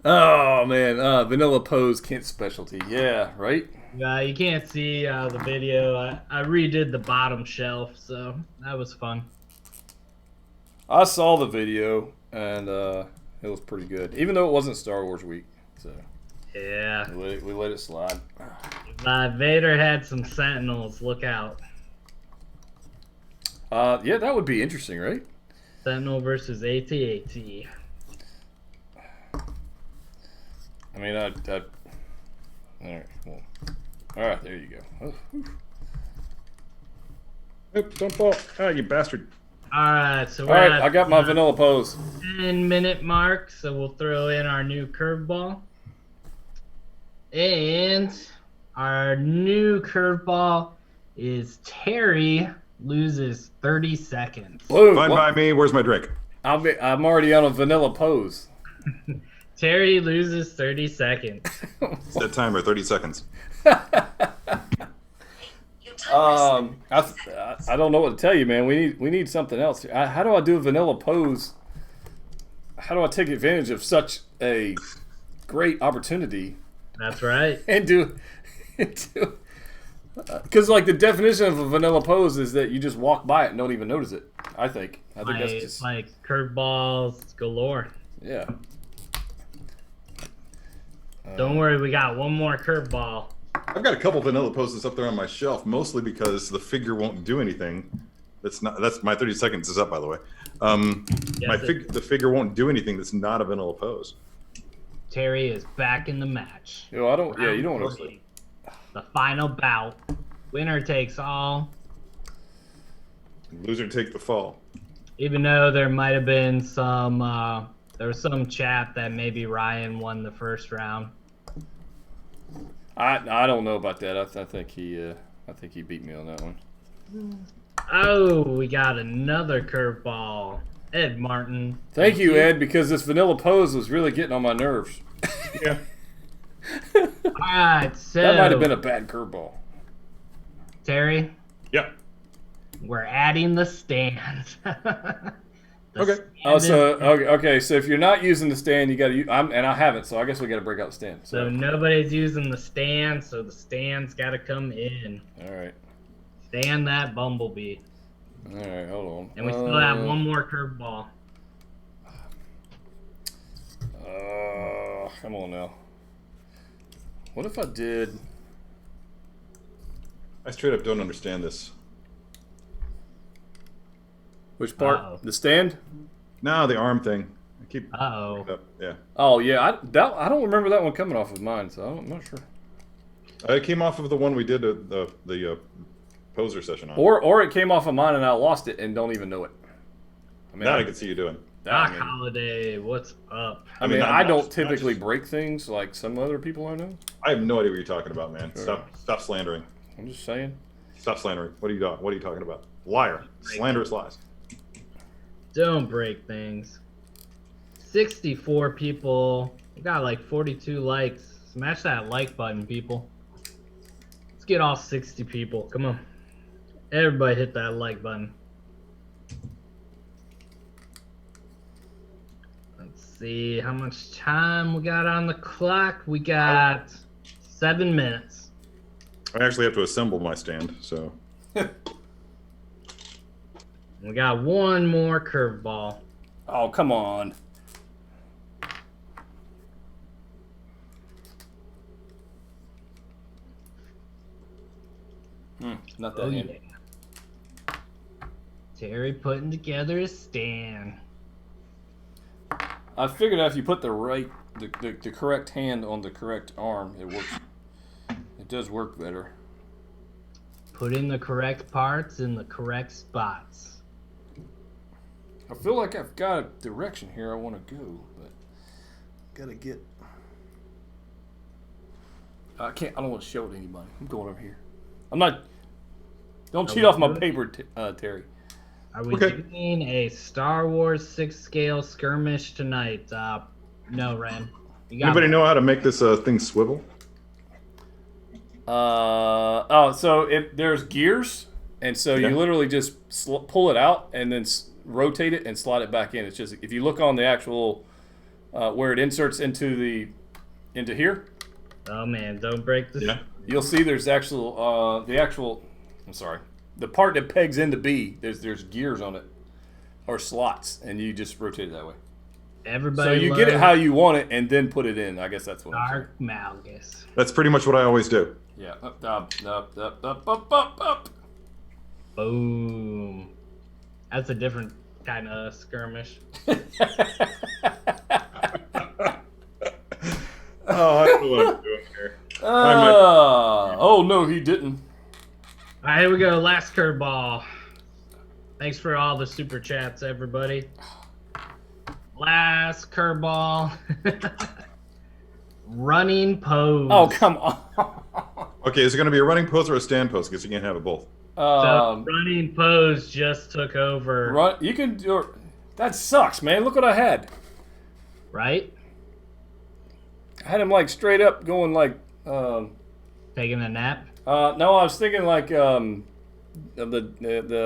Oh man, vanilla pose Kent's specialty. Yeah, right. You can't see the video. I redid the bottom shelf, so that was fun. I saw the video and it was pretty good, even though it wasn't Star Wars week. So Yeah. we let it slide. Vader had some Sentinels. Look out. Yeah, that would be interesting, right? Sentinel versus AT-AT. I mean, all right, well, all right, there you go. Oh, Nope, don't fall. Ah, you bastard. Alright, so all we're right, at I got my vanilla pose. 10-minute mark, so we'll throw in our new curveball. And our new curveball is Terry loses 30 sequends. Blue, Fine by me. Where's my drink? I'm already on a vanilla pose. Terry loses 30 seconds. Set timer, 30 seconds. I don't know what to tell you, man. We need something else. How do I do a vanilla pose? How do I take advantage of such a great opportunity That's right. and do because like the definition of a vanilla pose is that you just walk by it and don't even notice it. I think that's just Like curveballs galore. yeah. Don't worry, we got one more curveball. I've got a couple vanilla poses up there on my shelf, mostly because the figure won't do anything. That's my 30 seconds is up, by the way. The figure won't do anything that's not a vanilla pose. Terry is back in the match. Yo, I don't. Yeah, you don't want to. Three. The final bout. Winner takes all. Loser take the fall. Even though there might have been some, there was some chat that maybe Ryan won the first round. I don't know about that. I think he beat me on that one. Oh, we got another curveball. Ed Martin. Thank you, Ed, because this vanilla pose was really getting on my nerves. Yeah. All right, so That might have been a bad curveball. Terry, Yeah. we're adding the stand. Okay. Oh, so okay. So if you're not using the stand, you got to. And I haven't, so I guess we got to break out the stand. So nobody's using the stand, so the stand's got to come in. All right. Stand that Bumblebee. All right. Hold on. And we still have one more curveball. Come on now. What if I did? I straight up don't understand this. Which part? Uh-oh. The stand? No, the arm thing. I keep. Uh-oh. Yeah. Oh yeah. I don't remember that one coming off of mine, so I'm not sure. It came off of the one we did the poser session on. Or it came off of mine and I lost it and don't even know it. I mean, That I could see you doing. Doc Holiday, what's up? I mean, I'm I not- don't not typically just- break things like some other people I know. I have no idea what you're talking about, man. Sure. Stop slandering. I'm just saying. Stop slandering. What are you talking about? Liar. Slanderous lies. Don't break things. 64 people. We got like 42 likes. Smash that like button, people. Let's get all 60 people. Come on. Everybody hit that like button. Let's see how much time we got on the clock. We got 7 minutes. I actually have to assemble my stand, so. We got one more curveball. Oh, come on. Not that handy. Yeah. Terry putting together a stand. I figured out if you put the correct hand on the correct arm, it works. It does work better. Putting the correct parts in the correct spots. I feel like I've got a direction here I want to go, but gotta get. I can't. I don't want to show it to anybody. I'm going over here. I'm not. Don't cheat off my paper, Terry. Are we doing a Star Wars 6 scale skirmish tonight? No, Ren. Anybody know how to make this thing swivel? So there's gears, and so you literally just pull it out and then rotate it and slide it back in. It's just if you look on the actual where it inserts into here. Oh man, don't break this. Yeah. You'll see there's the part that pegs into B. There's gears on it, or slots, and you just rotate it that way. Everybody. So you get it how you want it, and then put it in. I guess that's what. Dark Malgus. That's pretty much what I always do. Yeah. Up. Boom. That's a different kind of skirmish. Oh, I don't know what I'm doing here. Oh no, he didn't. All right, here we go. Last curveball. Thanks for all the super chats, everybody. Last curveball. Running pose. Oh, come on. Okay, is it going to be a running pose or a stand pose? Because you can't have it both. So running pose just took over. You can do. That sucks, man. Look what I had. Right? I had him like straight up going like. Taking a nap. No, I was thinking like the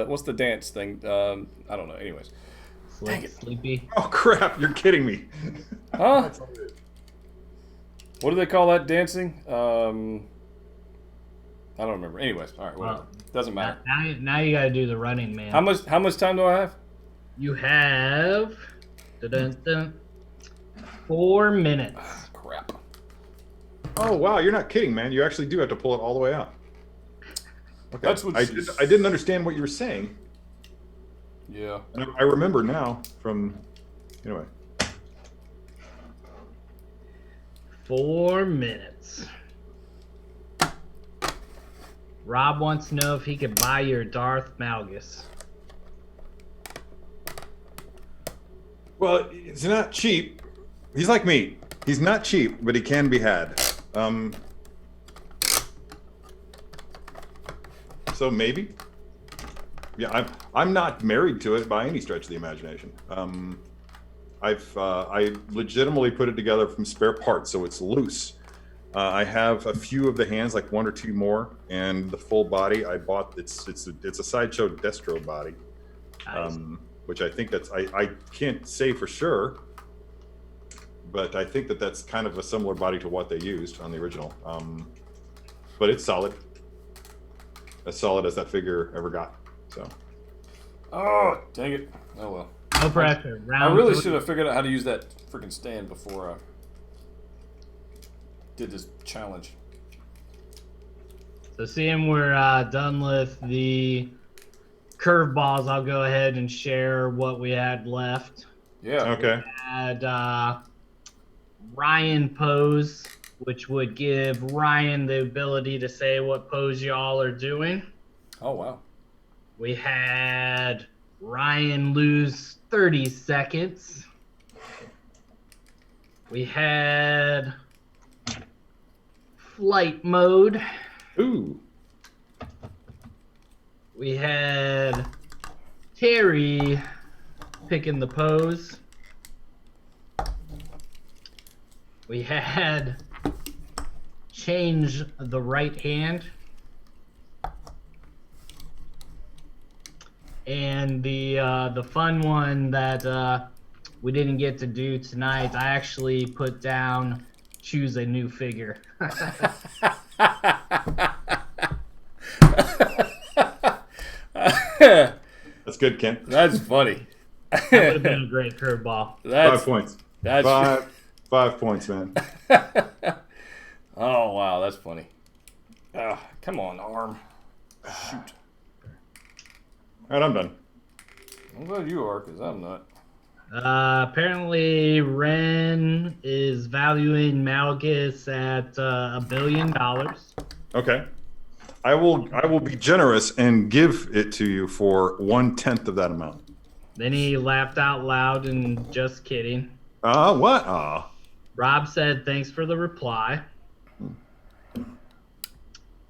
what's the dance thing? I don't know. Anyways. Sleepy. Oh crap! You're kidding me. Huh? What do they call that dancing? I don't remember. Anyways, all right, whatever. Doesn't matter. Now you gotta do the running, man. How much time do I have? You have 4 minutes. Crap. Oh wow! You're not kidding, man. You actually do have to pull it all the way out. Okay. That's what I didn't understand what you were saying. Yeah. And I remember now from. Anyway. 4 minutes. Rob wants to know if he could buy your Darth Malgus. Well, it's not cheap. He's like me. He's not cheap, but he can be had. So maybe. Yeah, I'm not married to it by any stretch of the imagination. I legitimately put it together from spare parts, so it's loose. I have a few of the hands, like 1 or 2 more, and the full body I bought. It's a Sideshow Destro body, Nice. which I think I can't say for sure, but I think that's kind of a similar body to what they used on the original. But it's solid, as solid as that figure ever got. So. Oh, dang it. Oh well. No pressure. I Round really 3. should have figured out how to use that freaking stand before I did this challenge. So seeing we're done with the curveballs, I'll go ahead and share what we had left. Yeah. Okay. We had Ryan pose, which would give Ryan the ability to say what pose y'all are doing. Oh wow. We had Ryan lose 30 seconds. We had flight mode. Ooh. We had Terry picking the pose. We had change the right hand. And the fun one that we didn't get to do tonight, I actually put down choose a new figure. That's good, Ken. That's funny. That would have been a great curveball. 5 points. That's 5 points, man. Oh wow, that's funny. Come on, arm. Shoot. All right, I'm done. I'm glad you are, because I'm not. Apparently, Ren is valuing Malgus at $1 billion. Okay. I will be generous and give it to you for 1/10 of that amount. Then he laughed out loud and just kidding. What? Rob said, thanks for the reply.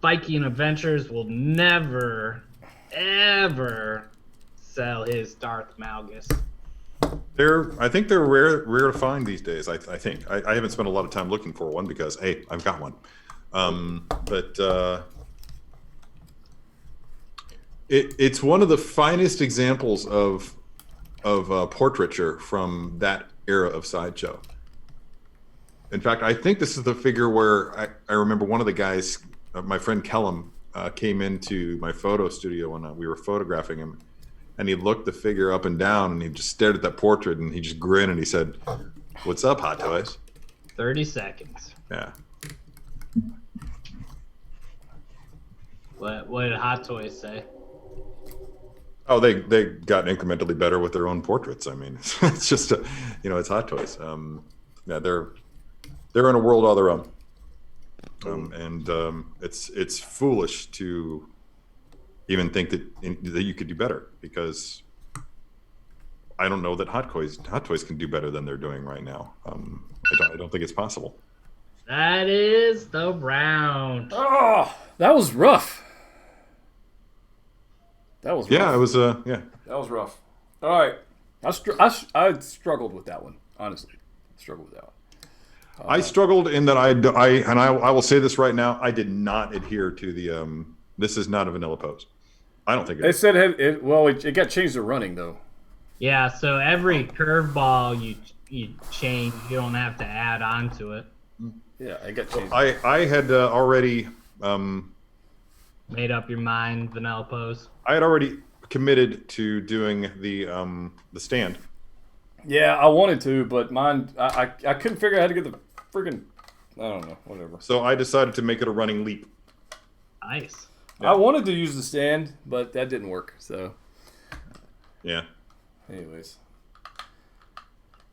Viking Adventures will never, ever sell his Darth Malgus. I think they're rare to find these days. I think I haven't spent a lot of time looking for one because hey, I've got one. It's one of the finest examples of portraiture from that era of Sideshow. In fact, I think this is the figure where I remember one of the guys, my friend Kellum, came into my photo studio when we were photographing him, and he looked the figure up and down, and he just stared at that portrait, and he just grinned, and he said, "What's up, Hot Toys?" 30 seconds. Yeah. What did Hot Toys say? Oh, they got incrementally better with their own portraits. I mean, it's just it's Hot Toys. Yeah, they're in a world all their own, and it's foolish to even think that you could do better, because I don't know that Hot Toys can do better than they're doing right now. I don't think it's possible. That is the round. Oh, that was rough. That was rough. Yeah, it was yeah. That was rough. All right, I struggled with that one, honestly. Struggled with that one. I struggled in that I will say this right now. I did not adhere to the this is not a vanilla pose. I don't think it said it got changed to running though. Yeah, so every curveball you change, you don't have to add on to it. Yeah, it got changed. I had already made up your mind, vanilla pose. I had already committed to doing the stand. Yeah, I wanted to, but mine I couldn't figure out how to get the friggin' I don't know, whatever. So I decided to make it a running leap. Nice. Yeah. I wanted to use the stand, but that didn't work. So yeah. Anyways.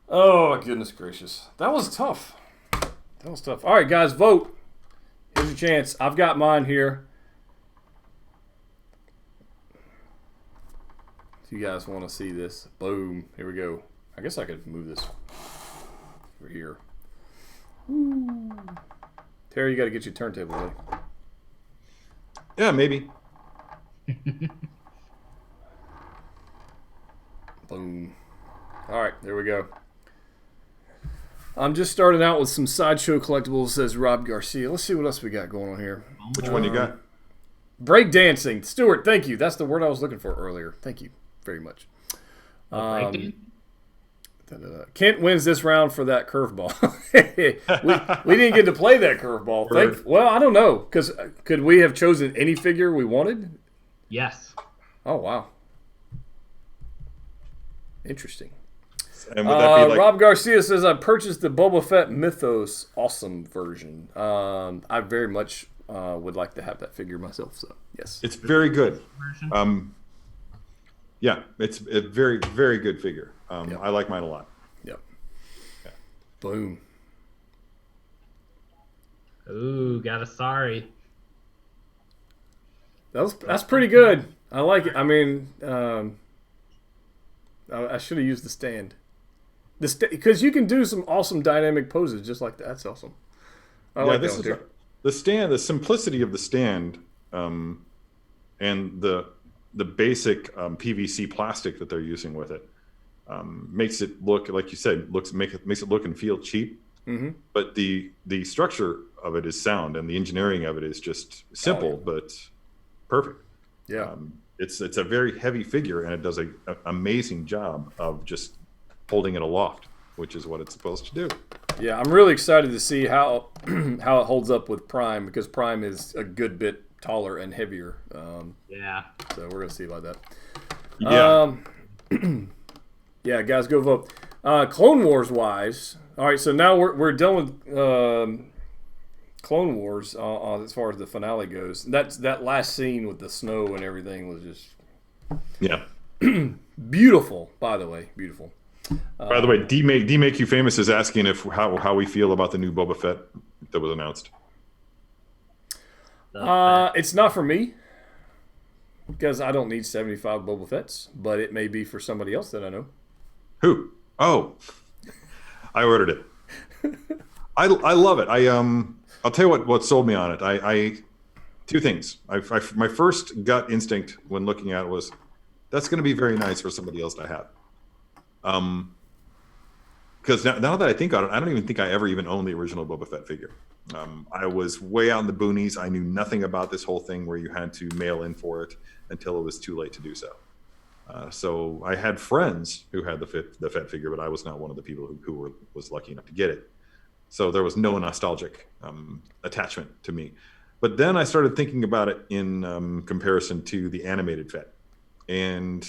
Oh goodness gracious, that was tough. That was tough. All right, guys, vote. Here's your chance. I've got mine here. If you guys want to see this, boom. Here we go. I guess I could move this over here. Woo. Terry, you got to get your turntable ready. Yeah, maybe. Boom. All right, there we go. I'm just starting out with some Sideshow collectibles, says Rob Garcia. Let's see what else we got going on here. Which one you got? Breakdancing. Stuart, thank you. That's the word I was looking for earlier. Thank you very much. Kent wins this round for that curveball. we didn't get to play that curveball. Well, I don't know, because could we have chosen any figure we wanted? Yes. Oh, wow. Interesting. And would that be like... Rob Garcia says, I purchased the Boba Fett Mythos Awesome version. I very much would like to have that figure myself, so yes. It's very good. Yeah, it's a very, very good figure. Yep. I like mine a lot. Yep. Yeah. Boom. Ooh, got a sorry. That's pretty good. I like it. I mean, I should have used the stand. Because you can do some awesome dynamic poses just like that. That's awesome. I like that one, the stand, the simplicity of the stand, and the basic PVC plastic that they're using with it makes it look, like you said, makes it look and feel cheap. Mm-hmm. But the structure of it is sound, and the engineering of it is just simple but perfect. Yeah, it's a very heavy figure, and it does an amazing job of just holding it aloft, which is what it's supposed to do. Yeah, I'm really excited to see how how it holds up with Prime, because Prime is a good bit taller and heavier. Yeah. So we're gonna see about that. Yeah. Yeah, guys, go vote. Clone Wars wise, all right. So now we're done with Clone Wars as far as the finale goes. That last scene with the snow and everything was just beautiful. By the way, beautiful. By the way, D Make You Famous is asking how we feel about the new Boba Fett that was announced. It's not for me, because I don't need 75 Boba Fetts, but it may be for somebody else that I know. Who? Oh, I ordered it. I love it. I'll tell you what sold me on it. I two things. My first gut instinct when looking at it was, that's going to be very nice for somebody else to have. Because now that I think on it, I don't even think I ever even owned the original Boba Fett figure. I was way out in the boonies. I knew nothing about this whole thing where you had to mail in for it until it was too late to do so. So I had friends who had the Fett figure, but I was not one of the people who was lucky enough to get it. So there was no nostalgic attachment to me. But then I started thinking about it in comparison to the animated Fett, and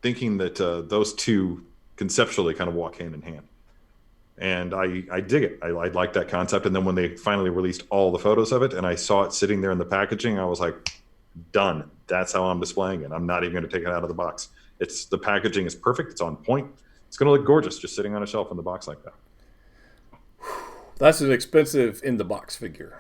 thinking that those two conceptually kind of walk hand in hand. And I dig it. I like that concept. And then when they finally released all the photos of it and I saw it sitting there in the packaging, I was like, done. That's how I'm displaying it. I'm not even going to take it out of the box. The packaging is perfect. It's on point. It's going to look gorgeous just sitting on a shelf in the box like that. That's an expensive in the box figure.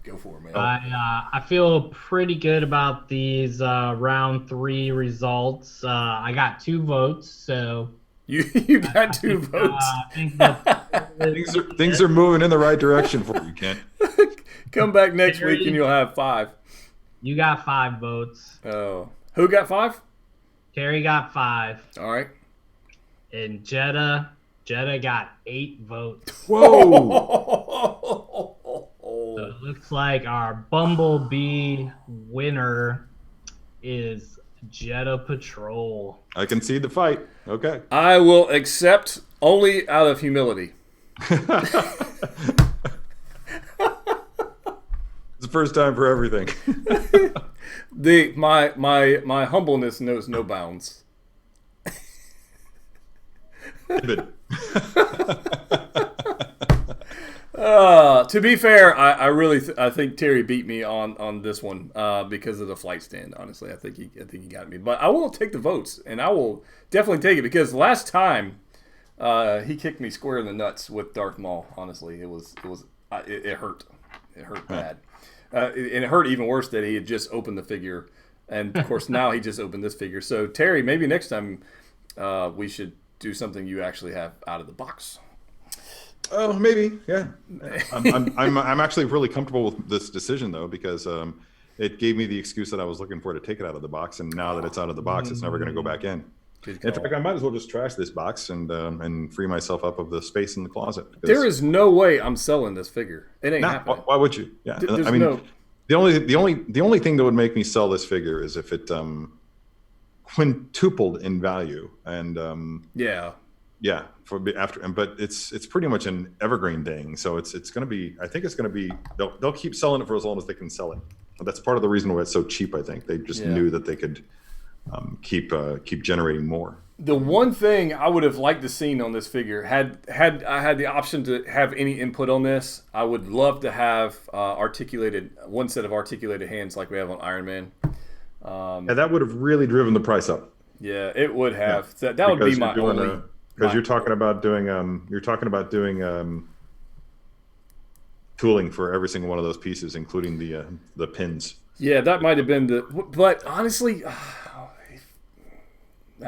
Go for it, man. I feel pretty good about these round 3 results. I got 2 votes, so you got 2 votes. I think things are moving in the right direction for you, Ken. Come back next week and you'll have 5. You got 5 votes. Oh, who got 5? Terry got 5. All right. And Jetta got 8 votes. Whoa! So it looks like our Bumblebee winner is Jetta Patrol. I can see the fight. Okay. I will accept only out of humility. It's the first time for everything. My humbleness knows no bounds. To be fair, I think Terry beat me on this one because of the flight stand. Honestly, I think he got me. But I will take the votes, and I will definitely take it because last time he kicked me square in the nuts with Darth Maul. Honestly, it hurt. It hurt bad, and it hurt even worse that he had just opened the figure, and of course now he just opened this figure. So Terry, maybe next time we should do something you actually have out of the box. Oh, maybe, yeah. I'm actually really comfortable with this decision though, because it gave me the excuse that I was looking for to take it out of the box, and now that it's out of the box, it's never going to go back in. In fact, I might as well just trash this box and free myself up of the space in the closet. There is no way I'm selling this figure. It ain't happening. Why would you? Yeah, I mean, no... the only thing that would make me sell this figure is if it quintupled in value, and yeah, but it's pretty much an evergreen thing. So it's going to be. I think it's going to be. They'll keep selling it for as long as they can sell it. That's part of the reason why it's so cheap. I think they just knew that they could keep generating more. The one thing I would have liked to seen on this figure, had I had the option to have any input on this, I would love to have one set of articulated hands like we have on Iron Man. And that would have really driven the price up. Yeah, it would have. Yeah. That would be my only. Because you're talking about doing tooling for every single one of those pieces, including the pins. Yeah, that might have been but honestly, I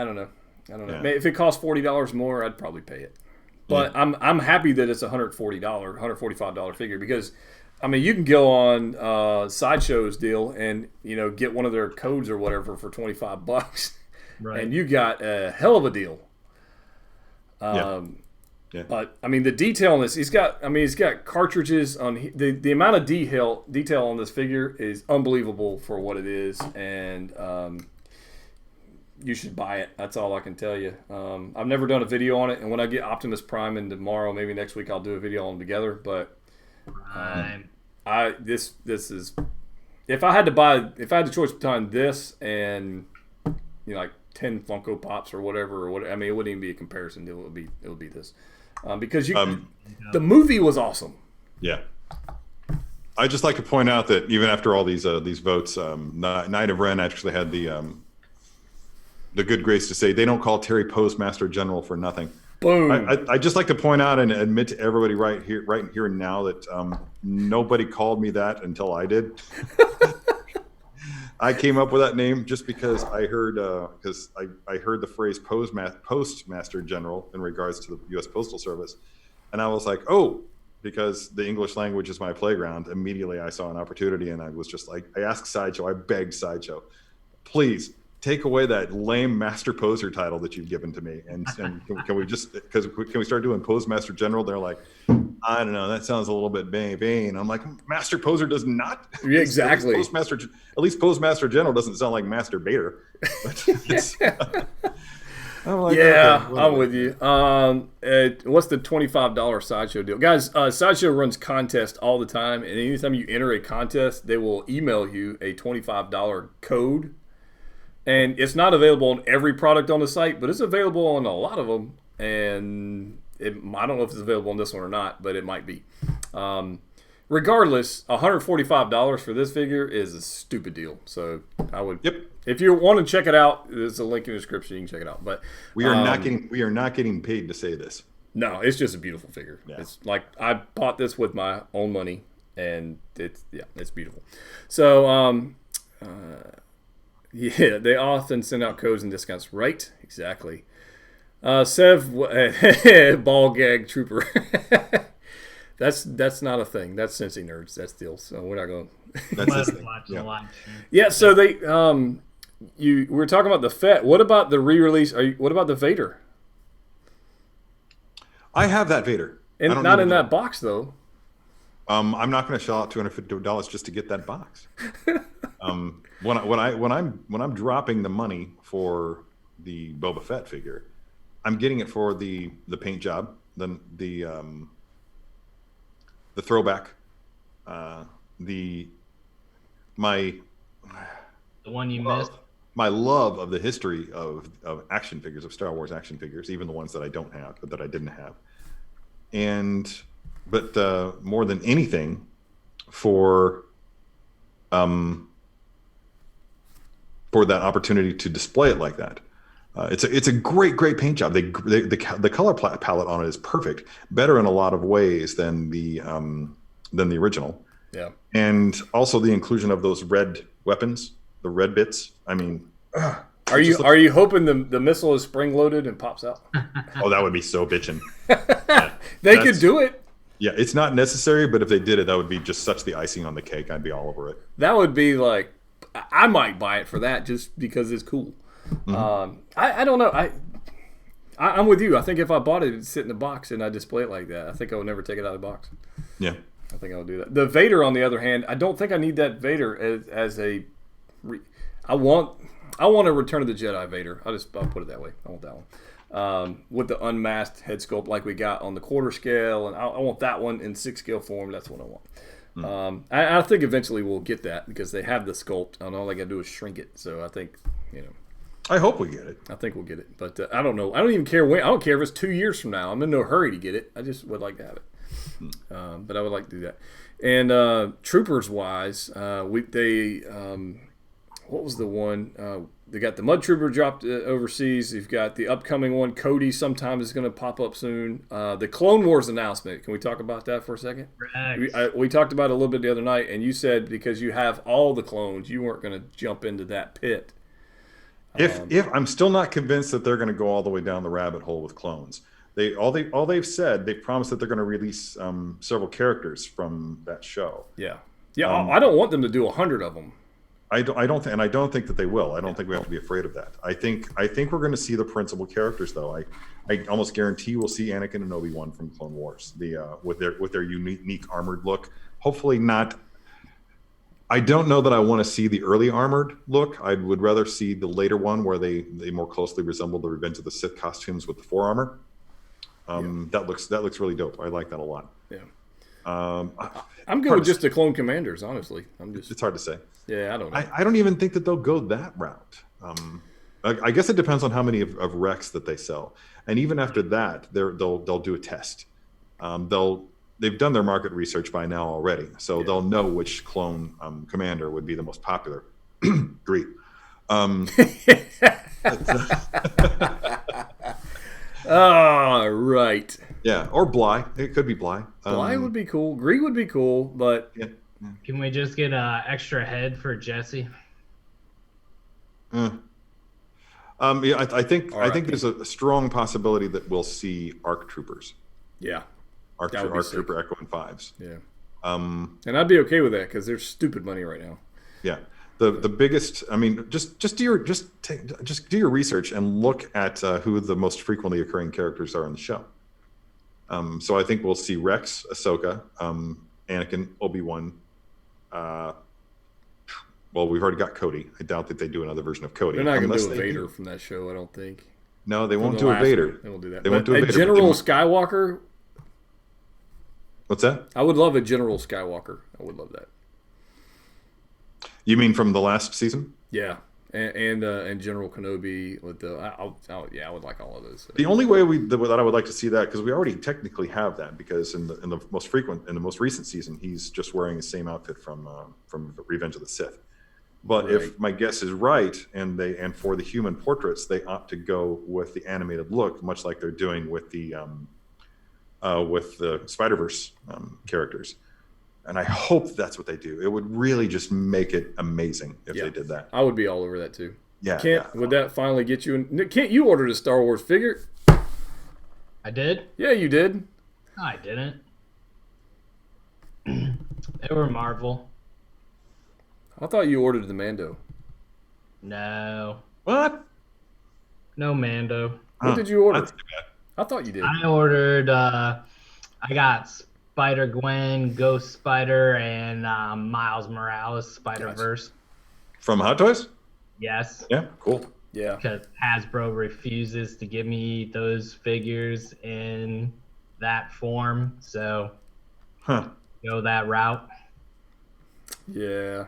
don't know. Yeah. If it cost $40 more, I'd probably pay it. But yeah. I'm happy that it's $145 figure, because I mean, you can go on Sideshow's deal and get one of their codes or whatever for $25, right, and you got a hell of a deal. Yeah. But I mean, the detail on this, he's got cartridges on the amount of detail on this figure is unbelievable for what it is, and you should buy it. That's all I can tell you. I've never done a video on it, and when I get Optimus Prime in tomorrow, maybe next week, I'll do a video on them together. But this is, if I had the choice between this and like 10 Funko Pops or whatever, I mean, it wouldn't even be a comparison deal. It would be this, because the movie was awesome. Yeah. I'd just like to point out that even after all these votes, Knight of Ren actually had the good grace to say they don't call Terry Postmaster General for nothing. Boom. I just like to point out and admit to everybody right here and now that nobody called me that until I did. I came up with that name just because I heard the phrase Postmaster General in regards to the U.S. Postal Service, and I was like, oh, because the English language is my playground. Immediately, I saw an opportunity, and I was just like, I asked Sideshow, I begged Sideshow, please take away that lame Master Poser title that you've given to me, and can we start doing Postmaster General? They're like, I don't know, that sounds a little bit vain. I'm like, Master Poser does not. Yeah, exactly. At least Postmaster General doesn't sound like Master Bader. I'm like, Yeah, okay, I'm whatever. with you. What's the $25 Sideshow deal? Guys, Sideshow runs contests all the time, and anytime you enter a contest, they will email you a $25 code. And it's not available on every product on the site, but it's available on a lot of them. And I don't know if it's available on this one or not, but it might be. Regardless, $145 for this figure is a stupid deal. So I would, Yep. if you want to check it out, there's a link in the description. You can check it out. But We are not getting paid to say this. no, it's just a beautiful figure. Yeah. It's like I bought this with my own money, and it's beautiful. So yeah, they often send out codes and discounts. Right? Exactly. Sev, ball gag trooper. That's not a thing. That's Cincy nerds. That's deal. So we're not going. That's Let's his thing. watch Yeah. the live stream. Yeah. So they we were talking about the Fett. What about the re-release? What about the Vader? I have that Vader. I And don't not need in it. that box though. I'm not going to shell out $250 just to get that box. When I'm dropping the money for the Boba Fett figure, I'm getting it for the paint job, then the throwback, my The one you missed. my love of the history of action figures, of Star Wars action figures, even the ones that I don't have, but that I didn't have. But more than anything, for that opportunity to display it like that. It's a great paint job. The color palette on it is perfect, better in a lot of ways than the original. Yeah. And also the inclusion of those red weapons, the red bits. I mean, Are you hoping the missile is spring loaded and pops out? oh, that would be so bitchin'. They could do it. Yeah, it's not necessary, but if they did it, that would be just such the icing on the cake. I'd be all over it. That would be like, I might buy it for that just because it's cool. Mm-hmm. I don't know. I'm with you. I think if I bought it, it'd sit in the box and I display it like that. I think I would never take it out of the box. Yeah. I think I'll do that. The Vader, on the other hand, I don't think I need that Vader as a. I want a Return of the Jedi Vader. I'll put it that way. I want that one with the unmasked head sculpt like we got on the quarter scale, and I want that one in 6 scale form. That's what I want. I think eventually we'll get that because they have the sculpt, and all they got to do is shrink it. So I think I hope we get it. I think we'll get it, but I don't know. I don't even care when. I don't care if it's 2 years from now. I'm in no hurry to get it. I just would like to have it. But I would like to do that. And troopers wise, what was the one? They got the Mud Trooper dropped overseas. You've got the upcoming one. Cody sometimes is going to pop up soon. The Clone Wars announcement. Can we talk about that for a second? We talked about it a little bit the other night, and you said because you have all the clones, you weren't going to jump into that pit. If I'm still not convinced that they're going to go all the way down the rabbit hole with clones. They've said, they've promised that they're going to release several characters from that show. Yeah. I don't want them to do 100 of them. I don't think that they will. I don't think we have to be afraid of that. I think we're going to see the principal characters though. I almost guarantee we'll see Anakin and Obi-Wan from Clone Wars. With their unique armored look. Hopefully not. I don't know that I want to see the early armored look. I would rather see the later one where they more closely resemble the Revenge of the Sith costumes with the forearmor. That looks really dope. I like that a lot. Yeah. I'm good with just the clone commanders, honestly. It's hard to say. Yeah, I don't know. I don't even think that they'll go that route. I guess it depends on how many of Rex that they sell, and even after that, they'll do a test. They've done their market research by now already, so they'll know which clone commander would be the most popular. Great. Right. Yeah, or Bly. It could be Bly. Bly would be cool. Gree would be cool, but yeah. Can we just get an extra head for Jesse? Yeah, I think there's a strong possibility that we'll see ARC troopers. Yeah. ARC trooper Echo and Fives. Yeah. And I'd be okay with that because they're stupid money right now. Yeah. The biggest. I mean, just do your research and look at who the most frequently occurring characters are in the show. So I think we'll see Rex, Ahsoka, Anakin, Obi-Wan. Well, we've already got Cody. I doubt that they do another version of Cody. They're not going to do a Vader from that show, I don't think. No, they won't the do a last Vader. one. They won't do that. They won't do a a Vader. but General they won't- Skywalker. What's that? I would love a General Skywalker. I would love that. You mean from the last season? Yeah, and General Kenobi with the. I would like all of those. The only way that I would like to see that, because we already technically have that, because in the most recent season, he's just wearing the same outfit from Revenge of the Sith. But Right. if my guess is right, and for the human portraits, they opt to go with the animated look, much like they're doing with the Spider-Verse characters. And I hope that's what they do. It would really just make it amazing if they did that. I would be all over that too. Yeah. Kent, would that finally get you in? Kent, you ordered a Star Wars figure. I did? Yeah, you did. No, I didn't. They were Marvel. I thought you ordered the Mando. No. What? No Mando. What did you order? That's too bad. I thought you did. I ordered, I got Spider-Gwen, Ghost Spider, and Miles Morales, Spider-Verse. From Hot Toys? Yes. Yeah, cool. Yeah. Because Hasbro refuses to give me those figures in that form. So, go that route. Yeah.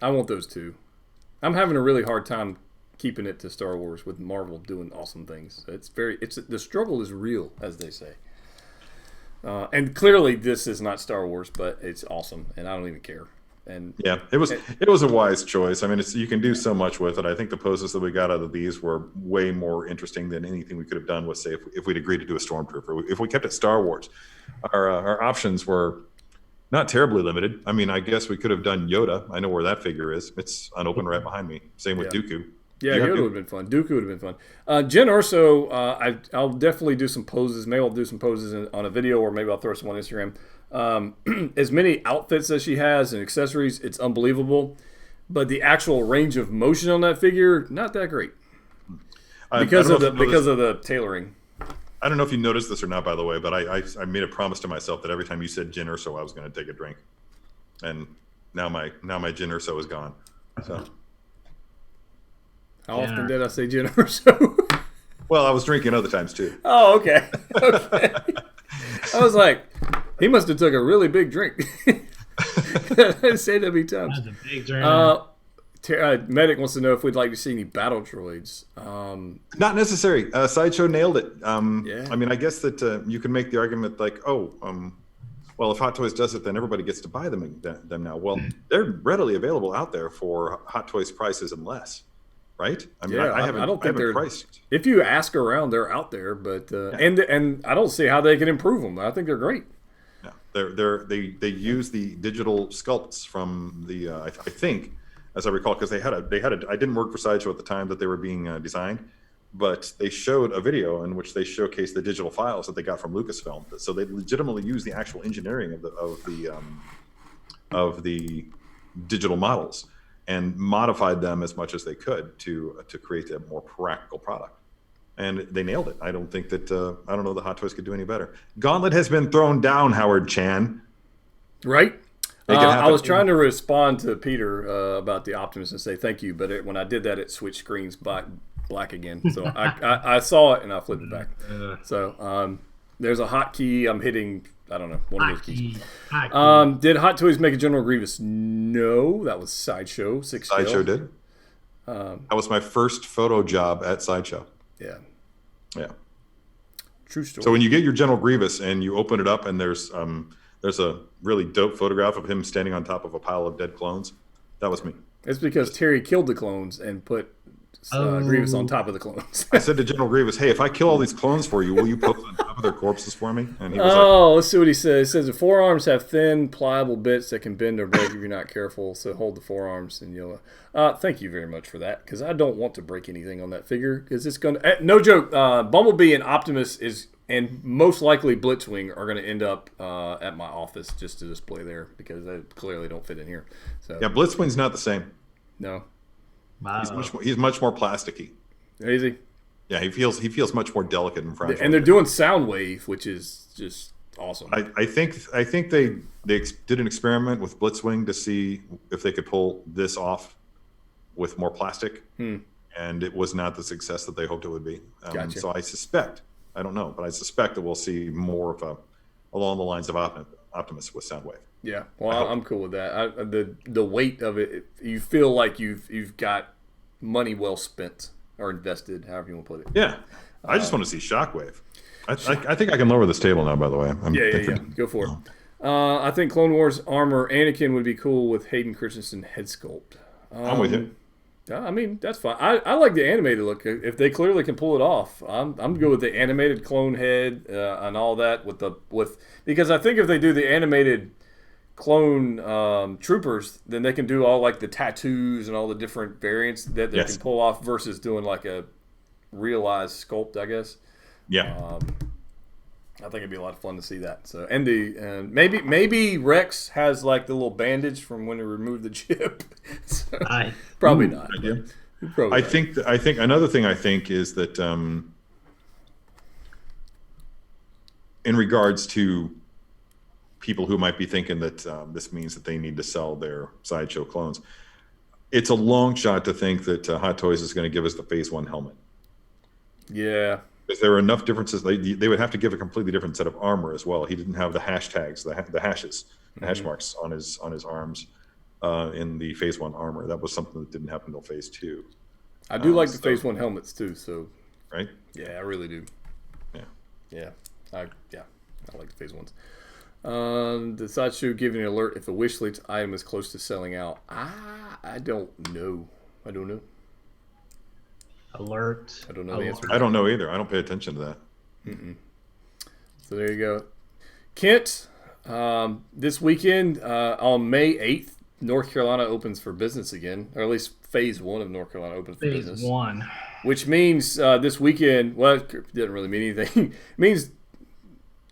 I want those too. I'm having a really hard time keeping it to Star Wars with Marvel doing awesome things. The struggle is real, as they say. And clearly this is not Star Wars, but it's awesome, and I don't even care. And yeah, it was a wise choice. I mean, you can do so much with it. I think the poses that we got out of these were way more interesting than anything we could have done with, say, if we'd agreed to do a Stormtrooper. If we kept it Star Wars, our options were not terribly limited. I mean, I guess we could have done Yoda. I know where that figure is. It's unopened right behind me. Same with Dooku. Yeah, Yoda would have been fun. Dooku would have been fun. Jen Urso, I'll definitely do some poses. Maybe I'll do some poses on a video, or maybe I'll throw some on Instagram. As many outfits as she has and accessories, it's unbelievable. But the actual range of motion on that figure, not that great. Because of the tailoring. I don't know if you noticed this or not, by the way, but I made a promise to myself that every time you said Jen Urso, I was going to take a drink. And now my Jen Urso is gone. So. How often did I say Jen Urso? Well, I was drinking other times too. Oh, okay. Okay. I was like, he must have took a really big drink. I say that many times. That's a big drink. Medic wants to know if we'd like to see any battle droids. Not necessary. Sideshow nailed it. Yeah. I mean, I guess that you can make the argument like, well, if Hot Toys does it, then everybody gets to buy them now. Well, they're readily available out there for Hot Toys prices and less. Right? I mean, I don't think they're priced. If you ask around, they're out there, but and I don't see how they can improve them. I think they're great. Yeah, they use the digital sculpts from the I think, as I recall, because they had a I didn't work for Sideshow at the time that they were being designed, but they showed a video in which they showcased the digital files that they got from Lucasfilm. So they legitimately used the actual engineering of the digital models and modified them as much as they could to create a more practical product. And they nailed it. I don't think that I don't know the Hot Toys could do any better. Gauntlet has been thrown down, Howard Chan. Right. I was trying to respond to Peter about the Optimus and say thank you, but when I did that, it switched screens black again. So I saw it and I flipped it back. So there's a hotkey I'm hitting. I don't know, one of those keys. Did Hot Toys make a General Grievous? No, that was Sideshow. Sideshow did. That was my first photo job at Sideshow. Yeah. Yeah. True story. So when you get your General Grievous and you open it up and there's a really dope photograph of him standing on top of a pile of dead clones, that was me. It's because Terry killed the clones and put Grievous on top of the clones. I said to General Grievous, "Hey, if I kill all these clones for you, will you pose on top of their corpses for me?" And he was like, let's see what he says. He says the forearms have thin, pliable bits that can bend or break if you're not careful. So hold the forearms and you'll. Thank you very much for that, because I don't want to break anything on that figure, because it's going to. No joke. Bumblebee and Optimus and most likely Blitzwing are going to end up at my office just to display there, because they clearly don't fit in here. So yeah, Blitzwing's not the same. No. Wow. He's much more plasticky. Is he? Yeah, he feels much more delicate and fragile. And they're doing Soundwave, which is just awesome. I think they did an experiment with Blitzwing to see if they could pull this off with more plastic, and and it was not the success that they hoped it would be. Gotcha. So I suspect, I don't know, but I suspect that we'll see more of a along the lines of Optimus with Soundwave. Yeah, well, I'm cool with that. The weight of it, you feel like you've got money well spent or invested, however you want to put it. Yeah, I just want to see Shockwave. I think I can lower this table now. By the way, Yeah. Go for it. I think Clone Wars armor Anakin would be cool with Hayden Christensen head sculpt. I'm with you. I mean, that's fine. I like the animated look. If they clearly can pull it off, I'm good with the animated clone head and all that because I think if they do the animated clone troopers, then they can do all like the tattoos and all the different variants that they can pull off versus doing like a realized sculpt, I guess. Yeah. I think it'd be a lot of fun to see that. So, and maybe Rex has like the little bandage from when he removed the chip. So, probably not. I think another thing I think is that in regards to people who might be thinking that this means that they need to sell their Sideshow clones, it's a long shot to think that Hot Toys is going to give us the Phase 1 helmet. Yeah. Because there are enough differences. They would have to give a completely different set of armor as well. He didn't have the hashtags, the hashes, the hash marks on his arms in the Phase 1 armor. That was something that didn't happen until Phase 2. I do like the Phase 1 helmets too. So, right? Yeah, I really do. Yeah. I like the Phase 1s. The Sideshow giving an alert if a wish list item is close to selling out. I don't know. Alert. I don't know the answer. I don't know either. I don't pay attention to that. So there you go. Kent, this weekend on May 8th, North Carolina opens for business again, or at least Phase 1 of North Carolina opens for business. Phase 1. Which means this weekend, well, it didn't really mean anything. It means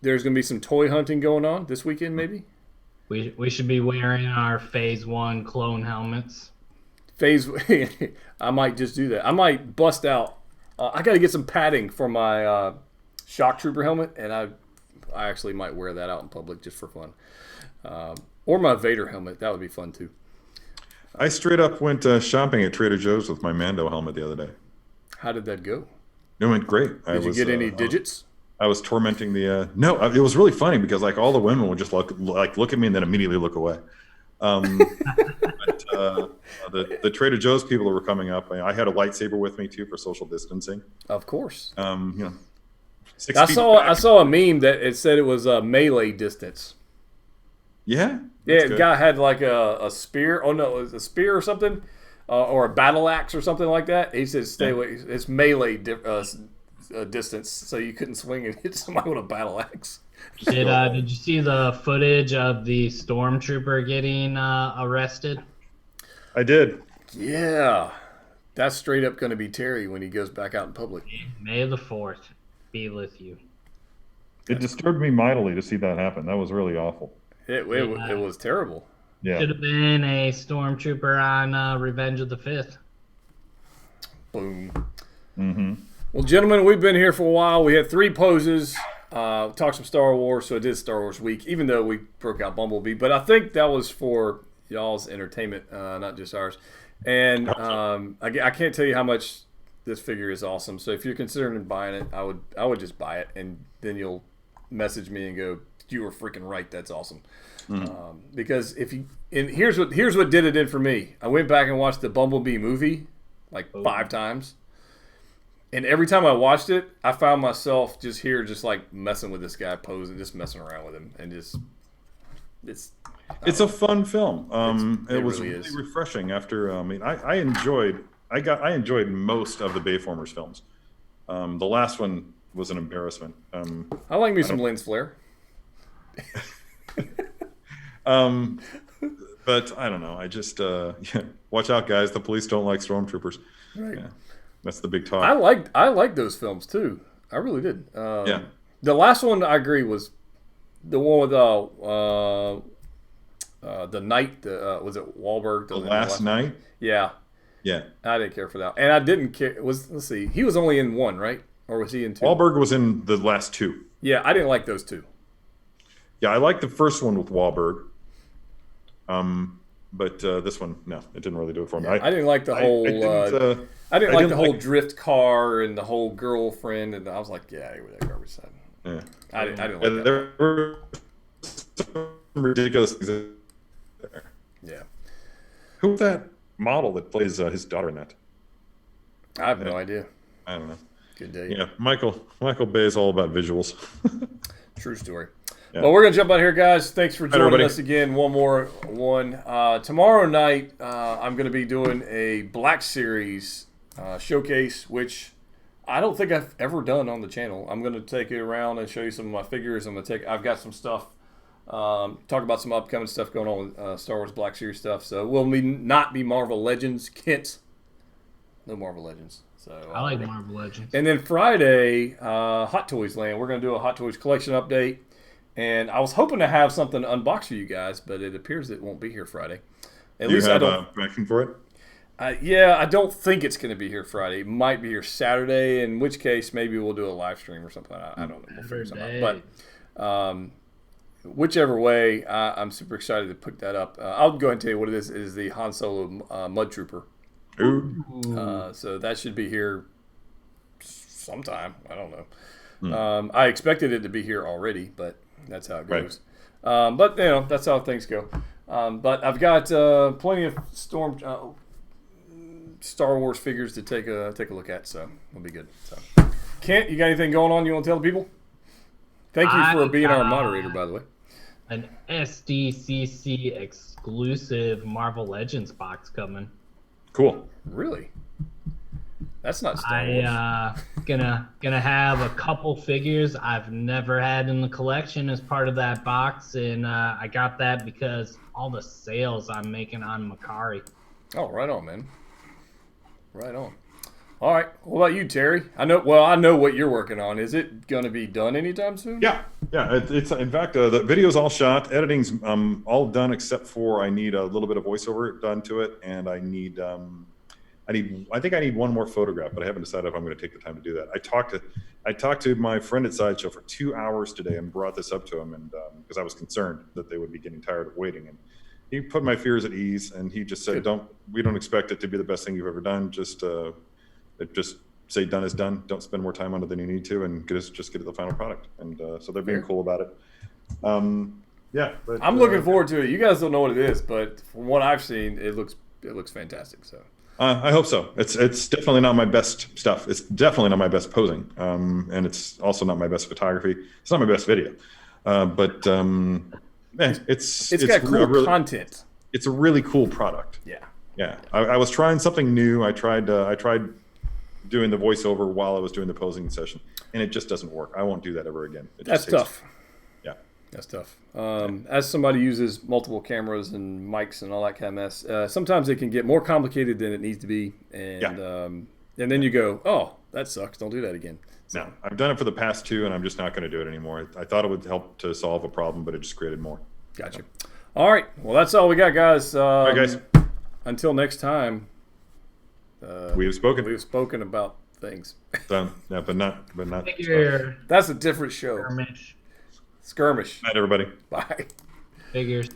there's going to be some toy hunting going on this weekend, maybe? We should be wearing our Phase 1 clone helmets. I might just do that. I might bust out. I got to get some padding for my shock trooper helmet, and I actually might wear that out in public just for fun. Or my Vader helmet. That would be fun too. I straight up went shopping at Trader Joe's with my Mando helmet the other day. How did that go? It went great. Did you get any digits? I was tormenting the. No, it was really funny because like all the women would just look at me and then immediately look away. But, the Trader Joe's people who were coming up, I had a lightsaber with me too for social distancing. Of course. I saw a meme that it said it was a melee distance. Yeah. Yeah, the guy had like a spear. Oh no, it was a spear or something, or a battle axe or something like that. He said, "Stay away." It's melee distance, so you couldn't swing and hit somebody with a battle axe. Did you see the footage of the stormtrooper getting arrested? I did. Yeah, that's straight up going to be Terry when he goes back out in public. May the 4th be with you. It disturbed me mightily to see that happen. That was really awful. It was terrible. Yeah. Should have been a stormtrooper on Revenge of the 5th. Boom. Mm-hmm. Well, gentlemen, we've been here for a while. We had 3 poses. Talked some Star Wars, so it is Star Wars week, even though we broke out Bumblebee. But I think that was for y'all's entertainment, not just ours. And I can't tell you how much this figure is awesome. So if you're considering buying it, I would just buy it, and then you'll message me and go, "You were freaking right. That's awesome." Because here's what did it in for me. I went back and watched the Bumblebee movie like 5 times. And every time I watched it, I found myself just like messing with this guy, posing, just messing around with him, and it's a fun film. It was really really refreshing. After I enjoyed most of the Bayformers films. The last one was an embarrassment. I like me some lens flare. But I don't know. I just watch out, guys. The police don't like stormtroopers. Right. Yeah. That's the big talk. I liked those films too. I really did. Yeah. The last one I agree was the one with the Knight. Was it Wahlberg? The Last Night. Yeah. Yeah. I didn't care for that, and I didn't care. Let's see. He was only in 1, right? Or was he in 2? Wahlberg was in the last 2. Yeah, I didn't like those 2. Yeah, I liked the first one with Wahlberg. but this one, no, it didn't really do it for me. I didn't like the whole. I didn't like the whole drift car and the whole girlfriend, and I was like, yeah, with that garbage side. Yeah. I didn't like that. There were some ridiculous things there. Yeah. Who's that model that plays his daughter in that? I have no idea. I don't know. Good day. Yeah, Michael Bay is all about visuals. True story. Yeah. Well, we're going to jump out here, guys. Thanks for joining everybody. us again. One more one. Tomorrow night, I'm going to be doing a Black Series showcase, which I don't think I've ever done on the channel. I'm going to take you around and show you some of my figures. I've got some stuff, talk about some upcoming stuff going on with Star Wars Black Series stuff. So it will not be Marvel Legends kits. No Marvel Legends. So I like Marvel Legends. And then Friday, Hot Toys Land. We're going to do a Hot Toys collection update. And I was hoping to have something to unbox for you guys, but it appears it won't be here Friday. At least you I have don't. backing for it? Yeah, I don't think it's going to be here Friday. It might be here Saturday, in which case maybe we'll do a live stream or something. I don't know. We'll figure something out. But whichever way, I'm super excited to pick that up. I'll go ahead and tell you what it is. It is the Han Solo Mud Trooper. Ooh. So that should be here sometime. I don't know. I expected it to be here already, but that's how it goes. Right. But you know, that's how things go. But I've got plenty of Star Wars figures to take a look at, so it'll be good. So, Kent, you got anything going on you want to tell the people? Thank you for being our moderator, by the way. An SDCC exclusive Marvel Legends box coming. Cool. Really? That's not Star Wars. Gonna have a couple figures I've never had in the collection as part of that box, and I got that because all the sales I'm making on Makari. Oh, right on, man. Right on. All right. What about you, Terry? I know what you're working on. Is it going to be done anytime soon? Yeah. It's in fact the video's all shot, editing's all done except for I need a little bit of voiceover done to it, and I think I need one more photograph, but I haven't decided if I'm going to take the time to do that. I talked to my friend at Sideshow for 2 hours today and brought this up to him, and because I was concerned that they would be getting tired of waiting, and he put my fears at ease, and he just said, we don't expect it to be the best thing you've ever done. Just say done is done. Don't spend more time on it than you need to, and just get to the final product. And so they're being cool about it. Yeah, but, I'm looking forward to it. You guys don't know what it is, but from what I've seen, it looks fantastic. So I hope so. It's definitely not my best stuff. It's definitely not my best posing, and it's also not my best photography. It's not my best video, but it's got cool content. It's a really cool product. Yeah. I was trying something new. I tried doing the voiceover while I was doing the posing session, and it just doesn't work. I won't do that ever again. That's tough. Yeah, that's tough. As somebody who uses multiple cameras and mics and all that kind of mess, sometimes it can get more complicated than it needs to be, and then you go, oh, that sucks. Don't do that again. So. No, I've done it for the past 2, and I'm just not going to do it anymore. I thought it would help to solve a problem, but it just created more. Gotcha. All right. Well, that's all we got, guys. All right, guys. Until next time. We have spoken. We have spoken about things. Yeah, but not. That's a different show. Skirmish. Good night, everybody. Bye. Figures.